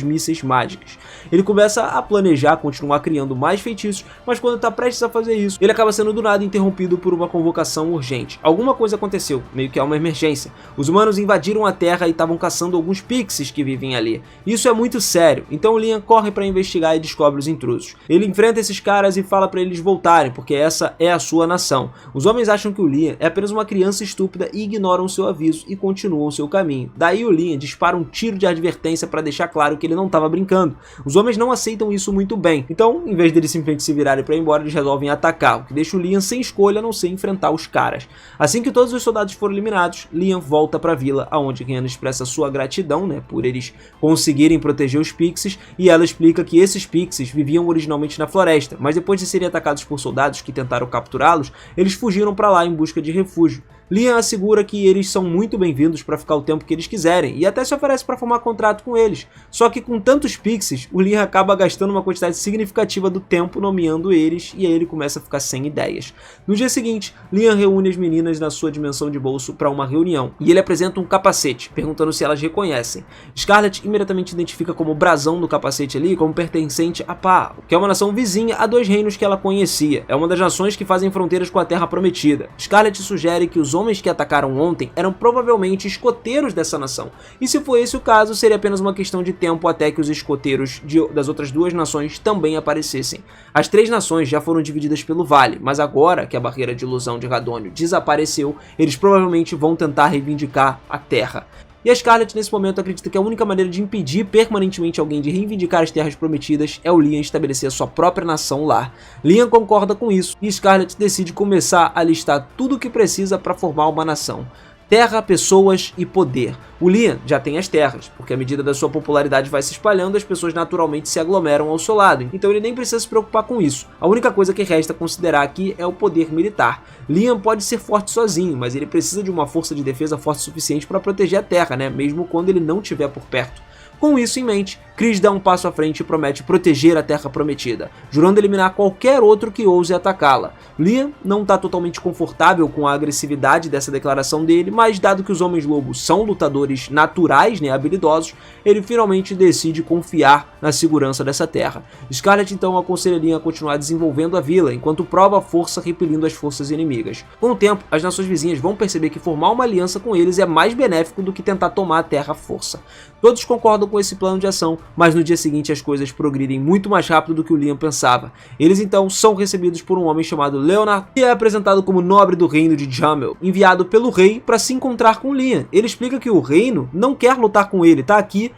mísseis mágicos. Ele começa a planejar continuar criando mais feitiços, mas quando está prestes a fazer isso, ele acaba sendo do nada interrompido por uma convocação urgente. Alguma coisa aconteceu, meio que é uma emergência. Os humanos invadiram a Terra e estavam caçando alguns pixies que vivem ali. Isso é muito sério, então o Liam corre para investigar e descobre os intrusos. Ele enfrenta esses caras e fala para eles voltarem, porque essa é a sua nação. Os homens acham que o Liam é apenas uma criança estúpida e ignoram seu aviso e continuam seu caminho. Daí o Liam dispara um tiro de advertência para deixar claro que ele não estava brincando. Os homens não aceitam isso muito bem, então em vez deles simplesmente se virarem para ir embora, eles resolvem atacar, o que deixa o Liam sem escolha a não ser enfrentar os caras. Assim que todos os soldados foram eliminados, Liam volta para a vila, onde Rhiannon expressa sua gratidão, por eles conseguirem proteger os pixies, e ela explica que esses pixies viviam originalmente na floresta, mas depois de serem atacados por soldados que tentaram capturá-los, eles fugiram para lá em busca de refúgio. Liam assegura que eles são muito bem-vindos para ficar o tempo que eles quiserem e até se oferece para formar contrato com eles. Só que com tantos pixies, o Liam acaba gastando uma quantidade significativa do tempo nomeando eles e aí ele começa a ficar sem ideias. No dia seguinte, Liam reúne as meninas na sua dimensão de bolso para uma reunião e ele apresenta um capacete, perguntando se elas reconhecem. Scarlet imediatamente identifica como brasão do capacete ali como pertencente a Pá, que é uma nação vizinha a dois reinos que ela conhecia. É uma das nações que fazem fronteiras com a Terra Prometida. Scarlet sugere que os homens que atacaram ontem eram provavelmente escoteiros dessa nação, e se for esse o caso, seria apenas uma questão de tempo até que os escoteiros das outras duas nações também aparecessem. As três nações já foram divididas pelo vale, mas agora que a barreira de ilusão de Radônio desapareceu, eles provavelmente vão tentar reivindicar a Terra. E a Scarlet nesse momento acredita que a única maneira de impedir permanentemente alguém de reivindicar as terras prometidas é o Liam estabelecer a sua própria nação lá. Liam concorda com isso e Scarlet decide começar a listar tudo o que precisa para formar uma nação. Terra, pessoas e poder. O Liam já tem as terras, porque à medida da sua popularidade vai se espalhando, as pessoas naturalmente se aglomeram ao seu lado, então ele nem precisa se preocupar com isso. A única coisa que resta considerar aqui é o poder militar. Liam pode ser forte sozinho, mas ele precisa de uma força de defesa forte o suficiente para proteger a Terra, mesmo quando ele não estiver por perto. Com isso em mente, Chris dá um passo à frente e promete proteger a Terra Prometida, jurando eliminar qualquer outro que ouse atacá-la. Liam não está totalmente confortável com a agressividade dessa declaração dele, mas dado que os Homens-Lobos são lutadores naturais, habilidosos, ele finalmente decide confiar na segurança dessa terra. Scarlet então aconselha Liam a continuar desenvolvendo a vila, enquanto prova a força repelindo as forças inimigas. Com o tempo, as nações vizinhas vão perceber que formar uma aliança com eles é mais benéfico do que tentar tomar a terra à força. Todos concordam com esse plano de ação, mas no dia seguinte as coisas progridem muito mais rápido do que o Liam pensava. Eles então são recebidos por um homem chamado Leonard, que é apresentado como nobre do reino de Jamel, enviado pelo rei para se encontrar com Liam. Ele explica que o reino não quer lutar com ele, está aqui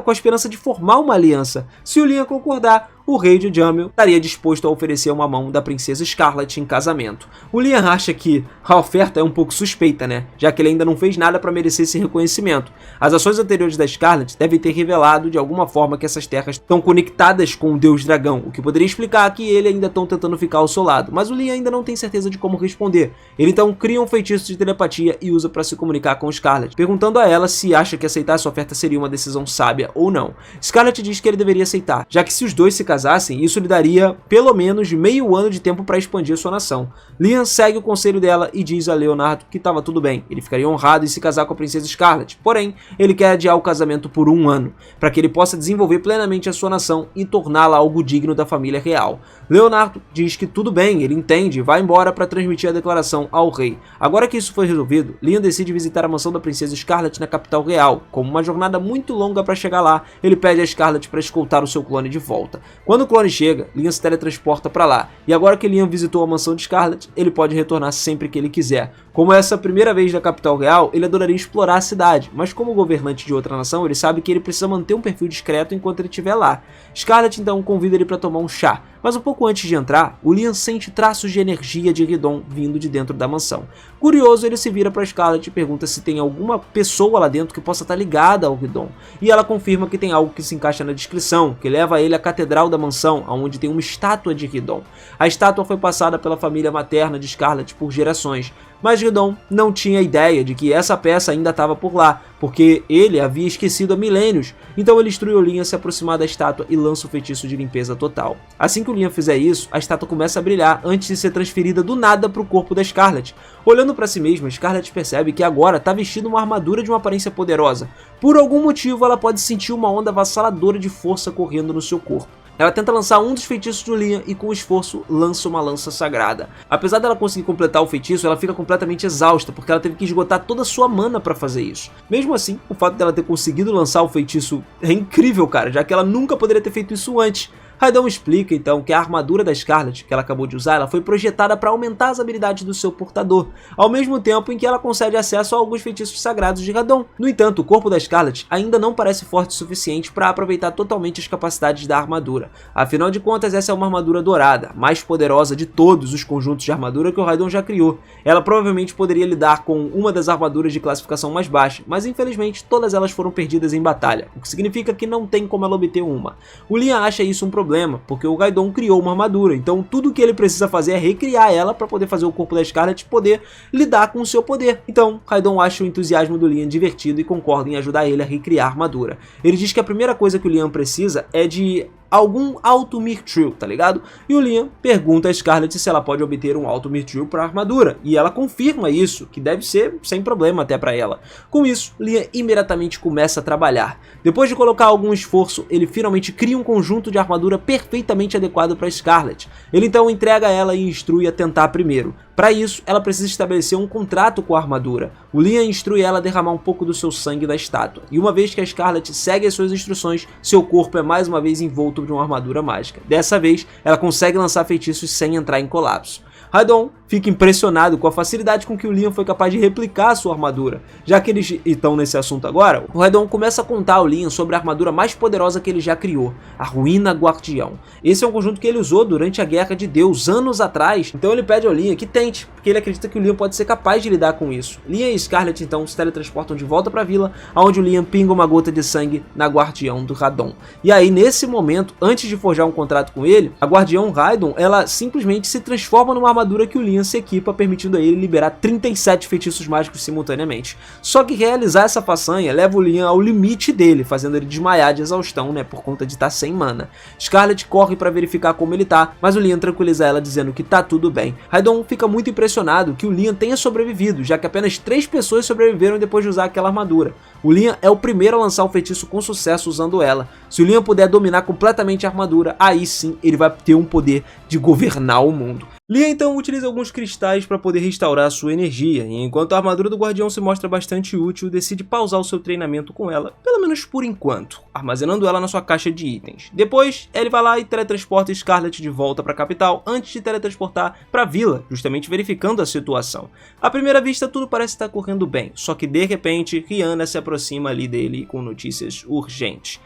com a esperança de formar uma aliança. Se o Liam concordar, o rei de Jamel estaria disposto a oferecer uma mão da princesa Scarlet em casamento. O Liam acha que a oferta é um pouco suspeita, já que ele ainda não fez nada para merecer esse reconhecimento. As ações anteriores da Scarlet devem ter revelado de alguma forma que essas terras estão conectadas com o deus dragão, o que poderia explicar que ele ainda estão tentando ficar ao seu lado, mas o Liam ainda não tem certeza de como responder. Ele então cria um feitiço de telepatia e usa para se comunicar com Scarlet, perguntando a ela se acha que aceitar essa oferta seria uma decisão sábia ou não. Scarlet diz que ele deveria aceitar, já que se os dois se casassem, isso lhe daria pelo menos meio ano de tempo para expandir sua nação. Liam segue o conselho dela e diz a Leonardo que estava tudo bem, ele ficaria honrado em se casar com a princesa Scarlet, porém, ele quer adiar o casamento por 1 ano, para que ele possa desenvolver plenamente a sua nação e torná-la algo digno da família real. Leonardo diz que tudo bem, ele entende e vai embora para transmitir a declaração ao rei. Agora que isso foi resolvido, Liam decide visitar a mansão da princesa Scarlet na capital real. Como uma jornada muito longa para chegar lá, ele pede a Scarlet para escoltar o seu clone de volta. Quando o clone chega, Liam se teletransporta para lá, e agora que Liam visitou a mansão de Scarlet, ele pode retornar sempre que ele quiser. Como essa é a primeira vez na capital real, ele adoraria explorar a cidade, mas como governante de outra nação, ele sabe que ele precisa manter um perfil discreto enquanto ele estiver lá. Scarlett então convida ele para tomar um chá, mas um pouco antes de entrar, o Liam sente traços de energia de Ridon vindo de dentro da mansão. Curioso, ele se vira para Scarlett e pergunta se tem alguma pessoa lá dentro que possa estar ligada ao Ridon, e ela confirma que tem algo que se encaixa na descrição, que leva ele à catedral da mansão, onde tem uma estátua de Ridon. A estátua foi passada pela família materna de Scarlett por gerações, mas Ridon não tinha ideia de que essa peça ainda estava por lá, porque ele havia esquecido há milênios, então ele instrui o Liam a se aproximar da estátua e lança o feitiço de limpeza total. Assim que o Liam fizer isso, a estátua começa a brilhar antes de ser transferida do nada para o corpo da Scarlett. Olhando para si mesma, Scarlett percebe que agora está vestindo uma armadura de uma aparência poderosa. Por algum motivo, ela pode sentir uma onda avassaladora de força correndo no seu corpo. Ela tenta lançar um dos feitiços do Liam e com esforço lança uma lança sagrada. Apesar dela conseguir completar o feitiço, ela fica completamente exausta, porque ela teve que esgotar toda a sua mana para fazer isso. Mesmo assim, o fato dela ter conseguido lançar o feitiço é incrível, cara, já que ela nunca poderia ter feito isso antes. Ridon explica então que a armadura da Scarlett, que ela acabou de usar, ela foi projetada para aumentar as habilidades do seu portador, ao mesmo tempo em que ela concede acesso a alguns feitiços sagrados de Ridon. No entanto, o corpo da Scarlett ainda não parece forte o suficiente para aproveitar totalmente as capacidades da armadura. Afinal de contas, essa é uma armadura dourada, mais poderosa de todos os conjuntos de armadura que o Ridon já criou. Ela provavelmente poderia lidar com uma das armaduras de classificação mais baixa, mas infelizmente todas elas foram perdidas em batalha, o que significa que não tem como ela obter uma. O Liam acha isso um problema, porque o Ridon criou uma armadura, então tudo que ele precisa fazer é recriar ela para poder fazer o corpo da Scarlett poder lidar com o seu poder. Então, Ridon acha o entusiasmo do Liam divertido e concorda em ajudar ele a recriar a armadura. Ele diz que a primeira coisa que o Liam precisa é de algum Alto Mithril, tá ligado? E o Liam pergunta a Scarlett se ela pode obter um Alto Mithril para a armadura, e ela confirma isso, que deve ser sem problema até para ela. Com isso, Liam imediatamente começa a trabalhar. Depois de colocar algum esforço, ele finalmente cria um conjunto de armadura perfeitamente adequado para Scarlett. Ele então entrega a ela e instrui a tentar primeiro. Para isso, ela precisa estabelecer um contrato com a armadura. O Liam instrui ela a derramar um pouco do seu sangue da estátua, e uma vez que a Scarlett segue as suas instruções, seu corpo é mais uma vez envolto de uma armadura mágica. Dessa vez, ela consegue lançar feitiços sem entrar em colapso. Ridon fica impressionado com a facilidade com que o Liam foi capaz de replicar a sua armadura. Já que eles estão nesse assunto agora, o Ridon começa a contar ao Liam sobre a armadura mais poderosa que ele já criou, a Ruína Guardião. Esse é um conjunto que ele usou durante a Guerra de Deus, anos atrás, então ele pede ao Liam que tente, porque ele acredita que o Liam pode ser capaz de lidar com isso. Liam e Scarlett então se teletransportam de volta para a vila, onde o Liam pinga uma gota de sangue na Guardião do Ridon. E aí, nesse momento, antes de forjar um contrato com ele, a Guardião Ridon, ela simplesmente se transforma numa armadura que o Liam se equipa, permitindo a ele liberar 37 feitiços mágicos simultaneamente. Só que realizar essa façanha leva o Liam ao limite dele, fazendo ele desmaiar de exaustão, né, por conta de estar sem mana. Scarlett corre para verificar como ele tá, mas o Liam tranquiliza ela dizendo que tá tudo bem. Ridon fica muito impressionado que o Liam tenha sobrevivido, já que apenas 3 pessoas sobreviveram depois de usar aquela armadura. O Liam é o primeiro a lançar o feitiço com sucesso usando ela. Se o Liam puder dominar completamente a armadura, aí sim ele vai ter um poder de governar o mundo. Liam então utiliza alguns cristais para poder restaurar sua energia, e enquanto a armadura do Guardião se mostra bastante útil, decide pausar o seu treinamento com ela, pelo menos por enquanto, armazenando ela na sua caixa de itens. Depois, ele vai lá e teletransporta Scarlett de volta para a capital, antes de teletransportar para a vila, justamente verificando a situação. À primeira vista, tudo parece estar correndo bem, só que de repente, Rihanna se aproxima ali dele com notícias urgentes.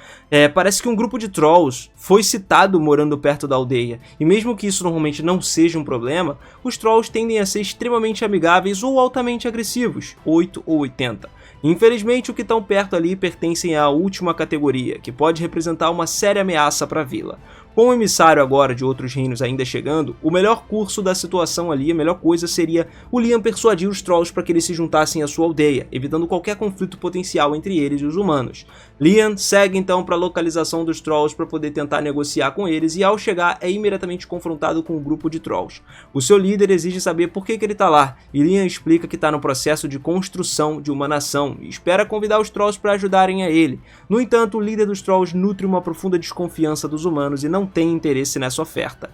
Parece que um grupo de Trolls foi citado morando perto da aldeia, e mesmo que isso normalmente não seja um problema, os Trolls tendem a ser extremamente amigáveis ou altamente agressivos, 8 ou 80. Infelizmente, o que estão perto ali pertencem à última categoria, que pode representar uma séria ameaça para a vila. Com o emissário agora de outros reinos ainda chegando, o melhor curso da situação ali, a melhor coisa seria o Liam persuadir os Trolls para que eles se juntassem à sua aldeia, evitando qualquer conflito potencial entre eles e os humanos. Liam segue então para a localização dos Trolls para poder tentar negociar com eles, e ao chegar é imediatamente confrontado com um grupo de Trolls. O seu líder exige saber por que ele está lá, e Liam explica que está no processo de construção de uma nação e espera convidar os Trolls para ajudarem a ele. No entanto, o líder dos Trolls nutre uma profunda desconfiança dos humanos e não tem interesse nessa oferta.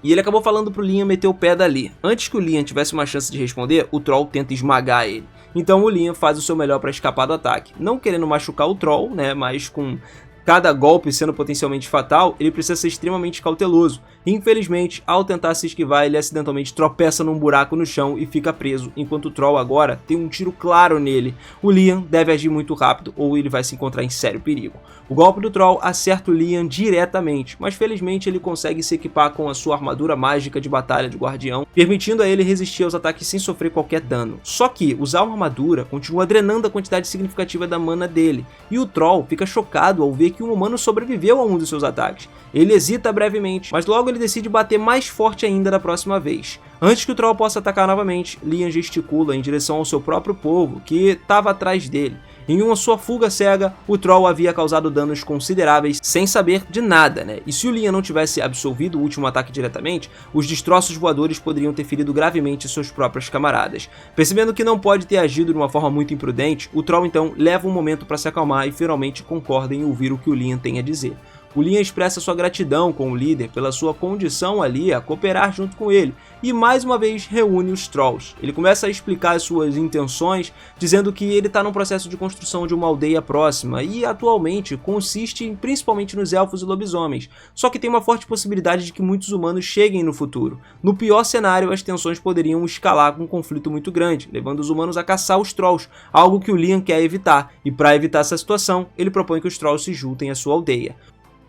E ele acabou falando pro Liam meter o pé dali. Antes que o Liam tivesse uma chance de responder, o Troll tenta esmagar ele. Então o Liam faz o seu melhor para escapar do ataque, não querendo machucar o Troll, né, mas com cada golpe sendo potencialmente fatal, ele precisa ser extremamente cauteloso. Infelizmente, ao tentar se esquivar, ele acidentalmente tropeça num buraco no chão e fica preso, enquanto o Troll agora tem um tiro claro nele. O Liam deve agir muito rápido ou ele vai se encontrar em sério perigo. O golpe do Troll acerta o Liam diretamente, mas felizmente ele consegue se equipar com a sua armadura mágica de batalha de guardião, permitindo a ele resistir aos ataques sem sofrer qualquer dano. Só que usar uma armadura continua drenando a quantidade significativa da mana dele, e o Troll fica chocado ao ver que um humano sobreviveu a um dos seus ataques. Ele hesita brevemente, mas logo ele decide bater mais forte ainda da próxima vez. Antes que o Troll possa atacar novamente, Liam gesticula em direção ao seu próprio povo, que estava atrás dele. Em uma sua fuga cega, o Troll havia causado danos consideráveis sem saber de nada, né? E se o Liam não tivesse absolvido o último ataque diretamente, os destroços voadores poderiam ter ferido gravemente seus próprios camaradas. Percebendo que não pode ter agido de uma forma muito imprudente, o Troll então leva um momento para se acalmar e finalmente concorda em ouvir o que o Liam tem a dizer. O Liam expressa sua gratidão com o líder pela sua condição ali a cooperar junto com ele, e mais uma vez reúne os Trolls. Ele começa a explicar as suas intenções, dizendo que ele está num processo de construção de uma aldeia próxima, e atualmente consiste principalmente nos elfos e lobisomens, só que tem uma forte possibilidade de que muitos humanos cheguem no futuro. No pior cenário, as tensões poderiam escalar com um conflito muito grande, levando os humanos a caçar os Trolls, algo que o Liam quer evitar, e para evitar essa situação, ele propõe que os Trolls se juntem à sua aldeia.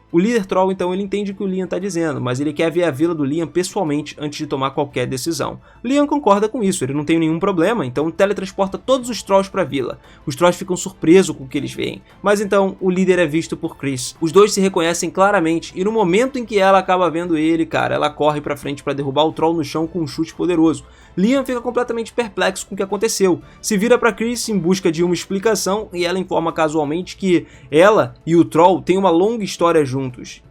O líder Troll então ele entende o que o Liam está dizendo, mas ele quer ver a vila do Liam pessoalmente antes de tomar qualquer decisão. Liam concorda com isso, ele não tem nenhum problema, então teletransporta todos os Trolls para a vila. Os Trolls ficam surpresos com o que eles veem, mas então o líder é visto por Chris. Os dois se reconhecem claramente e no momento em que ela acaba vendo ele, cara, ela corre para frente para derrubar o Troll no chão com um chute poderoso. Liam fica completamente perplexo com o que aconteceu, se vira para Chris em busca de uma explicação e ela informa casualmente que ela e o Troll têm uma longa história juntos.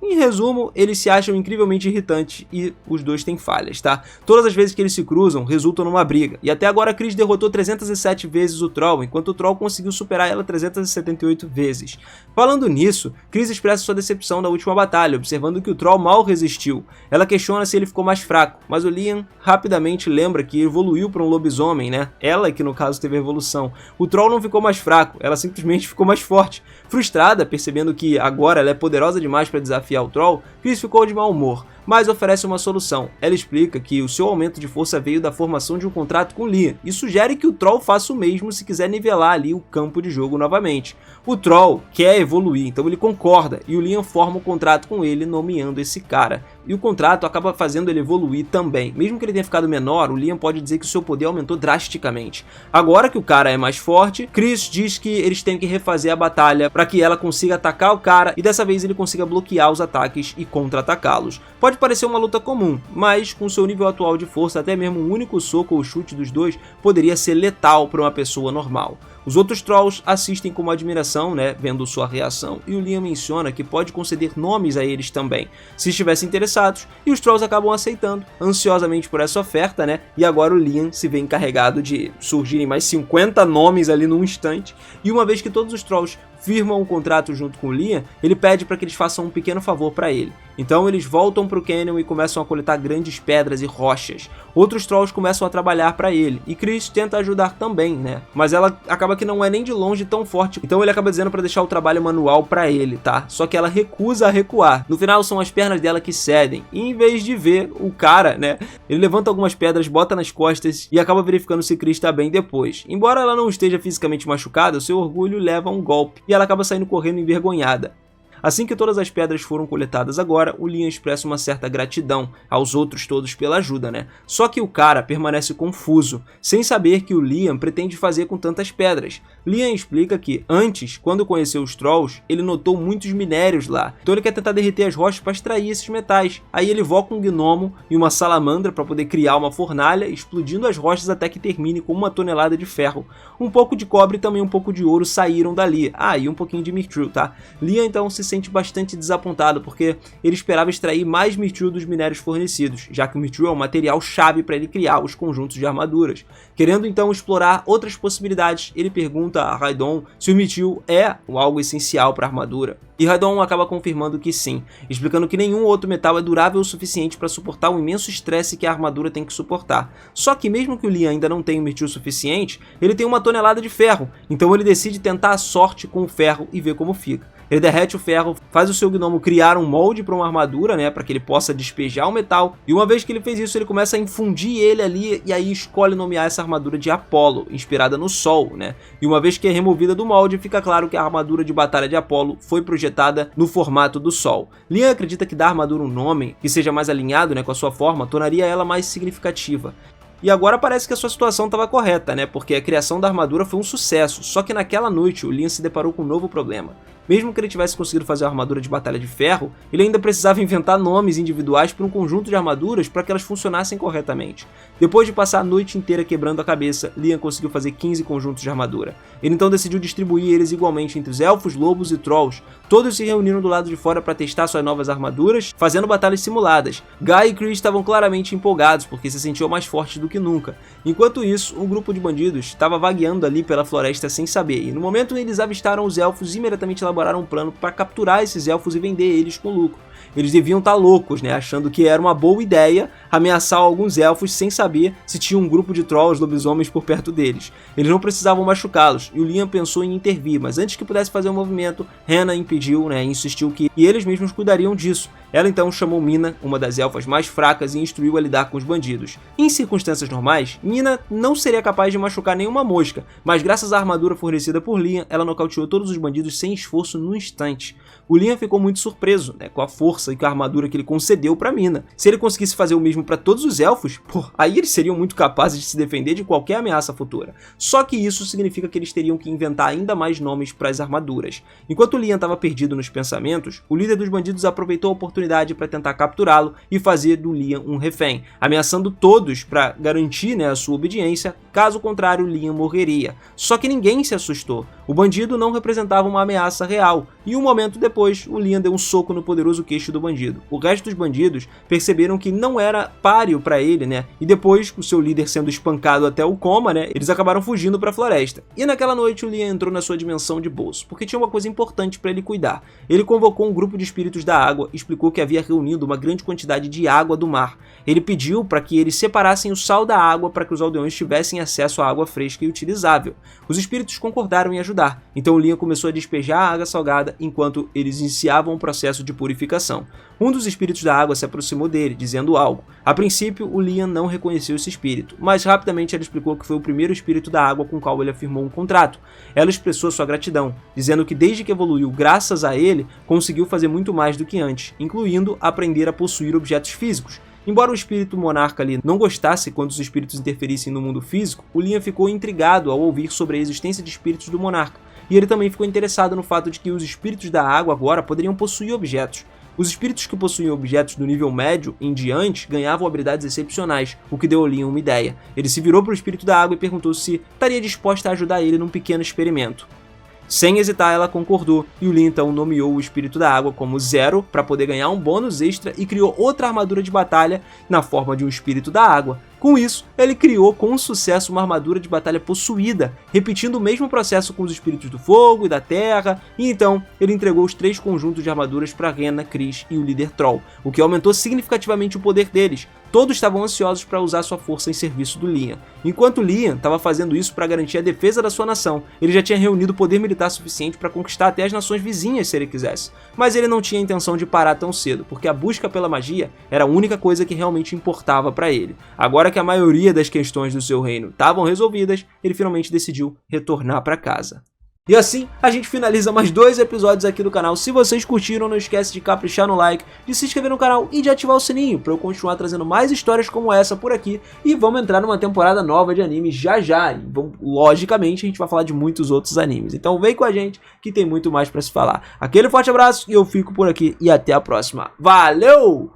Em resumo, eles se acham incrivelmente irritantes e os dois têm falhas, tá? Todas as vezes que eles se cruzam, resultam numa briga. E até agora Chris derrotou 307 vezes o Troll, enquanto o Troll conseguiu superar ela 378 vezes. Falando nisso, Chris expressa sua decepção da última batalha, observando que o Troll mal resistiu. Ela questiona se ele ficou mais fraco, mas o Liam rapidamente lembra que evoluiu para um lobisomem, né? Ela que no caso teve a evolução. O Troll não ficou mais fraco, ela simplesmente ficou mais forte. Frustrada, percebendo que agora ela é poderosa demais para desafiar o Troll, Chris ficou de mau humor, mas oferece uma solução. Ela explica que o seu aumento de força veio da formação de um contrato com Liam e sugere que o Troll faça o mesmo se quiser nivelar ali o campo de jogo novamente. O Troll quer evoluir, então ele concorda e o Liam forma um contrato com ele nomeando esse cara. E o contrato acaba fazendo ele evoluir também. Mesmo que ele tenha ficado menor, o Liam pode dizer que o seu poder aumentou drasticamente. Agora que o cara é mais forte, Chris diz que eles têm que refazer a batalha para que ela consiga atacar o cara e dessa vez ele consiga bloquear os ataques e contra-atacá-los. Pode parecer uma luta comum, mas com seu nível atual de força, até mesmo um único soco ou chute dos dois poderia ser letal para uma pessoa normal. Os outros Trolls assistem com uma admiração, né, vendo sua reação, e o Liam menciona que pode conceder nomes a eles também, se estivessem interessados, e os Trolls acabam aceitando, ansiosamente por essa oferta, né, e agora o Liam se vê encarregado de surgirem mais 50 nomes ali num instante, e uma vez que todos os Trolls firmam um contrato junto com o Liam, ele pede para que eles façam um pequeno favor para ele. Então eles voltam para o Canyon e começam a coletar grandes pedras e rochas. Outros Trolls começam a trabalhar para ele, e Chris tenta ajudar também, né? Mas ela acaba que não é nem de longe tão forte, então ele acaba dizendo para deixar o trabalho manual para ele, tá? Só que ela recusa a recuar. No final são as pernas dela que cedem, e em vez de ver o cara, né? Ele levanta algumas pedras, bota nas costas e acaba verificando se Chris tá bem depois. Embora ela não esteja fisicamente machucada, o seu orgulho leva a um golpe, e ela acaba saindo correndo envergonhada. Assim que todas as pedras foram coletadas agora, o Liam expressa uma certa gratidão aos outros todos pela ajuda, né? Só que o cara permanece confuso, sem saber que o Liam pretende fazer com tantas pedras. Liam explica que, antes, quando conheceu os Trolls, ele notou muitos minérios lá, então ele quer tentar derreter as rochas para extrair esses metais. Aí ele evoca um gnomo e uma salamandra para poder criar uma fornalha, explodindo as rochas até que termine com 1 tonelada de ferro. Um pouco de cobre e também um pouco de ouro saíram dali. Ah, e um pouquinho de mithril, tá? Liam então se sente bastante desapontado, porque ele esperava extrair mais mithril dos minérios fornecidos, já que o mithril é um material chave para ele criar os conjuntos de armaduras. Querendo então explorar outras possibilidades, ele pergunta a Raidon se o mithril é algo essencial para a armadura. E Raidon acaba confirmando que sim, explicando que nenhum outro metal é durável o suficiente para suportar o imenso estresse que a armadura tem que suportar. Só que mesmo que o Liam ainda não tenha o mithril suficiente, ele tem 1 tonelada de ferro, então ele decide tentar a sorte com o ferro e ver como fica. Ele derrete o ferro, faz o seu gnomo criar um molde para uma armadura, né, para que ele possa despejar o metal, e uma vez que ele fez isso, ele começa a infundir ele ali, e aí escolhe nomear essa armadura de Apolo, inspirada no Sol, né, e uma vez que é removida do molde, fica claro que a armadura de batalha de Apolo foi projetada no formato do Sol. Liam acredita que dar à armadura um nome que seja mais alinhado, né, com a sua forma, tornaria ela mais significativa. E agora parece que a sua situação estava correta, né? Porque a criação da armadura foi um sucesso, só que naquela noite o Liam se deparou com um novo problema. Mesmo que ele tivesse conseguido fazer a armadura de batalha de ferro, ele ainda precisava inventar nomes individuais para um conjunto de armaduras para que elas funcionassem corretamente. Depois de passar a noite inteira quebrando a cabeça, Liam conseguiu fazer 15 conjuntos de armadura. Ele então decidiu distribuir eles igualmente entre os elfos, lobos e trolls. Todos se reuniram do lado de fora para testar suas novas armaduras, fazendo batalhas simuladas. Guy e Chris estavam claramente empolgados, porque se sentiam mais fortes do que nunca. Enquanto isso, um grupo de bandidos estava vagueando ali pela floresta sem saber, e no momento em que eles avistaram os elfos, imediatamente elaboraram um plano para capturar esses elfos e vender eles com lucro. Eles deviam estar loucos, né, achando que era uma boa ideia ameaçar alguns elfos sem saber se tinha um grupo de trolls lobisomens por perto deles. Eles não precisavam machucá-los, e o Liam pensou em intervir, mas antes que pudesse fazer o movimento, Hannah impediu, né, e insistiu que eles mesmos cuidariam disso. Ela então chamou Mina, uma das elfas mais fracas, e instruiu a lidar com os bandidos. Em circunstâncias normais, Mina não seria capaz de machucar nenhuma mosca, mas graças à armadura fornecida por Liam, ela nocauteou todos os bandidos sem esforço no instante. O Liam ficou muito surpreso, né, com a força e com a armadura que ele concedeu para Mina. Se ele conseguisse fazer o mesmo para todos os elfos, aí eles seriam muito capazes de se defender de qualquer ameaça futura. Só que isso significa que eles teriam que inventar ainda mais nomes para as armaduras. Enquanto o Liam estava perdido nos pensamentos, o líder dos bandidos aproveitou a oportunidade para tentar capturá-lo e fazer do Liam um refém, ameaçando todos para garantir, né, a sua obediência, caso contrário Liam morreria. Só que ninguém se assustou. O bandido não representava uma ameaça real, e um momento depois, o Liam deu um soco no poderoso queixo do bandido. O resto dos bandidos perceberam que não era páreo para ele, né? E depois, o seu líder sendo espancado até o coma, né? Eles acabaram fugindo para a floresta. E naquela noite, o Liam entrou na sua dimensão de bolso, porque tinha uma coisa importante para ele cuidar. Ele convocou um grupo de espíritos da água e explicou que havia reunido uma grande quantidade de água do mar. Ele pediu para que eles separassem o sal da água para que os aldeões tivessem acesso à água fresca e utilizável. Os espíritos concordaram em ajudar, então o Liam começou a despejar a água salgada enquanto eles iniciavam um processo de purificação. Um dos espíritos da água se aproximou dele, dizendo algo. A princípio, o Liam não reconheceu esse espírito, mas rapidamente ela explicou que foi o primeiro espírito da água com o qual ele afirmou um contrato. Ela expressou sua gratidão, dizendo que desde que evoluiu graças a ele, conseguiu fazer muito mais do que antes, incluindo aprender a possuir objetos físicos. Embora o espírito monarca ali não gostasse quando os espíritos interferissem no mundo físico, o Liam ficou intrigado ao ouvir sobre a existência de espíritos do monarca, e ele também ficou interessado no fato de que os espíritos da água agora poderiam possuir objetos. Os espíritos que possuíam objetos do nível médio em diante ganhavam habilidades excepcionais, o que deu ao Liam uma ideia. Ele se virou para o espírito da água e perguntou se estaria disposta a ajudar ele num pequeno experimento. Sem hesitar, ela concordou, e o Liam então nomeou o espírito da água como Zero para poder ganhar um bônus extra e criou outra armadura de batalha na forma de um espírito da água. Com isso, ele criou com sucesso uma armadura de batalha possuída, repetindo o mesmo processo com os espíritos do fogo e da terra, e então ele entregou os 3 conjuntos de armaduras para Hannah, Chris e o líder Troll, o que aumentou significativamente o poder deles. Todos estavam ansiosos para usar sua força em serviço do Liam. Enquanto Liam estava fazendo isso para garantir a defesa da sua nação, ele já tinha reunido poder militar suficiente para conquistar até as nações vizinhas se ele quisesse. Mas ele não tinha intenção de parar tão cedo, porque a busca pela magia era a única coisa que realmente importava para ele. Agora que a maioria das questões do seu reino estavam resolvidas, ele finalmente decidiu retornar para casa. E assim, a gente finaliza mais 2 episódios aqui do canal. Se vocês curtiram, não esquece de caprichar no like, de se inscrever no canal e de ativar o sininho para eu continuar trazendo mais histórias como essa por aqui. E vamos entrar numa temporada nova de anime já já. E logicamente, a gente vai falar de muitos outros animes. Então vem com a gente que tem muito mais para se falar. Aquele forte abraço e eu fico por aqui e até a próxima. Valeu!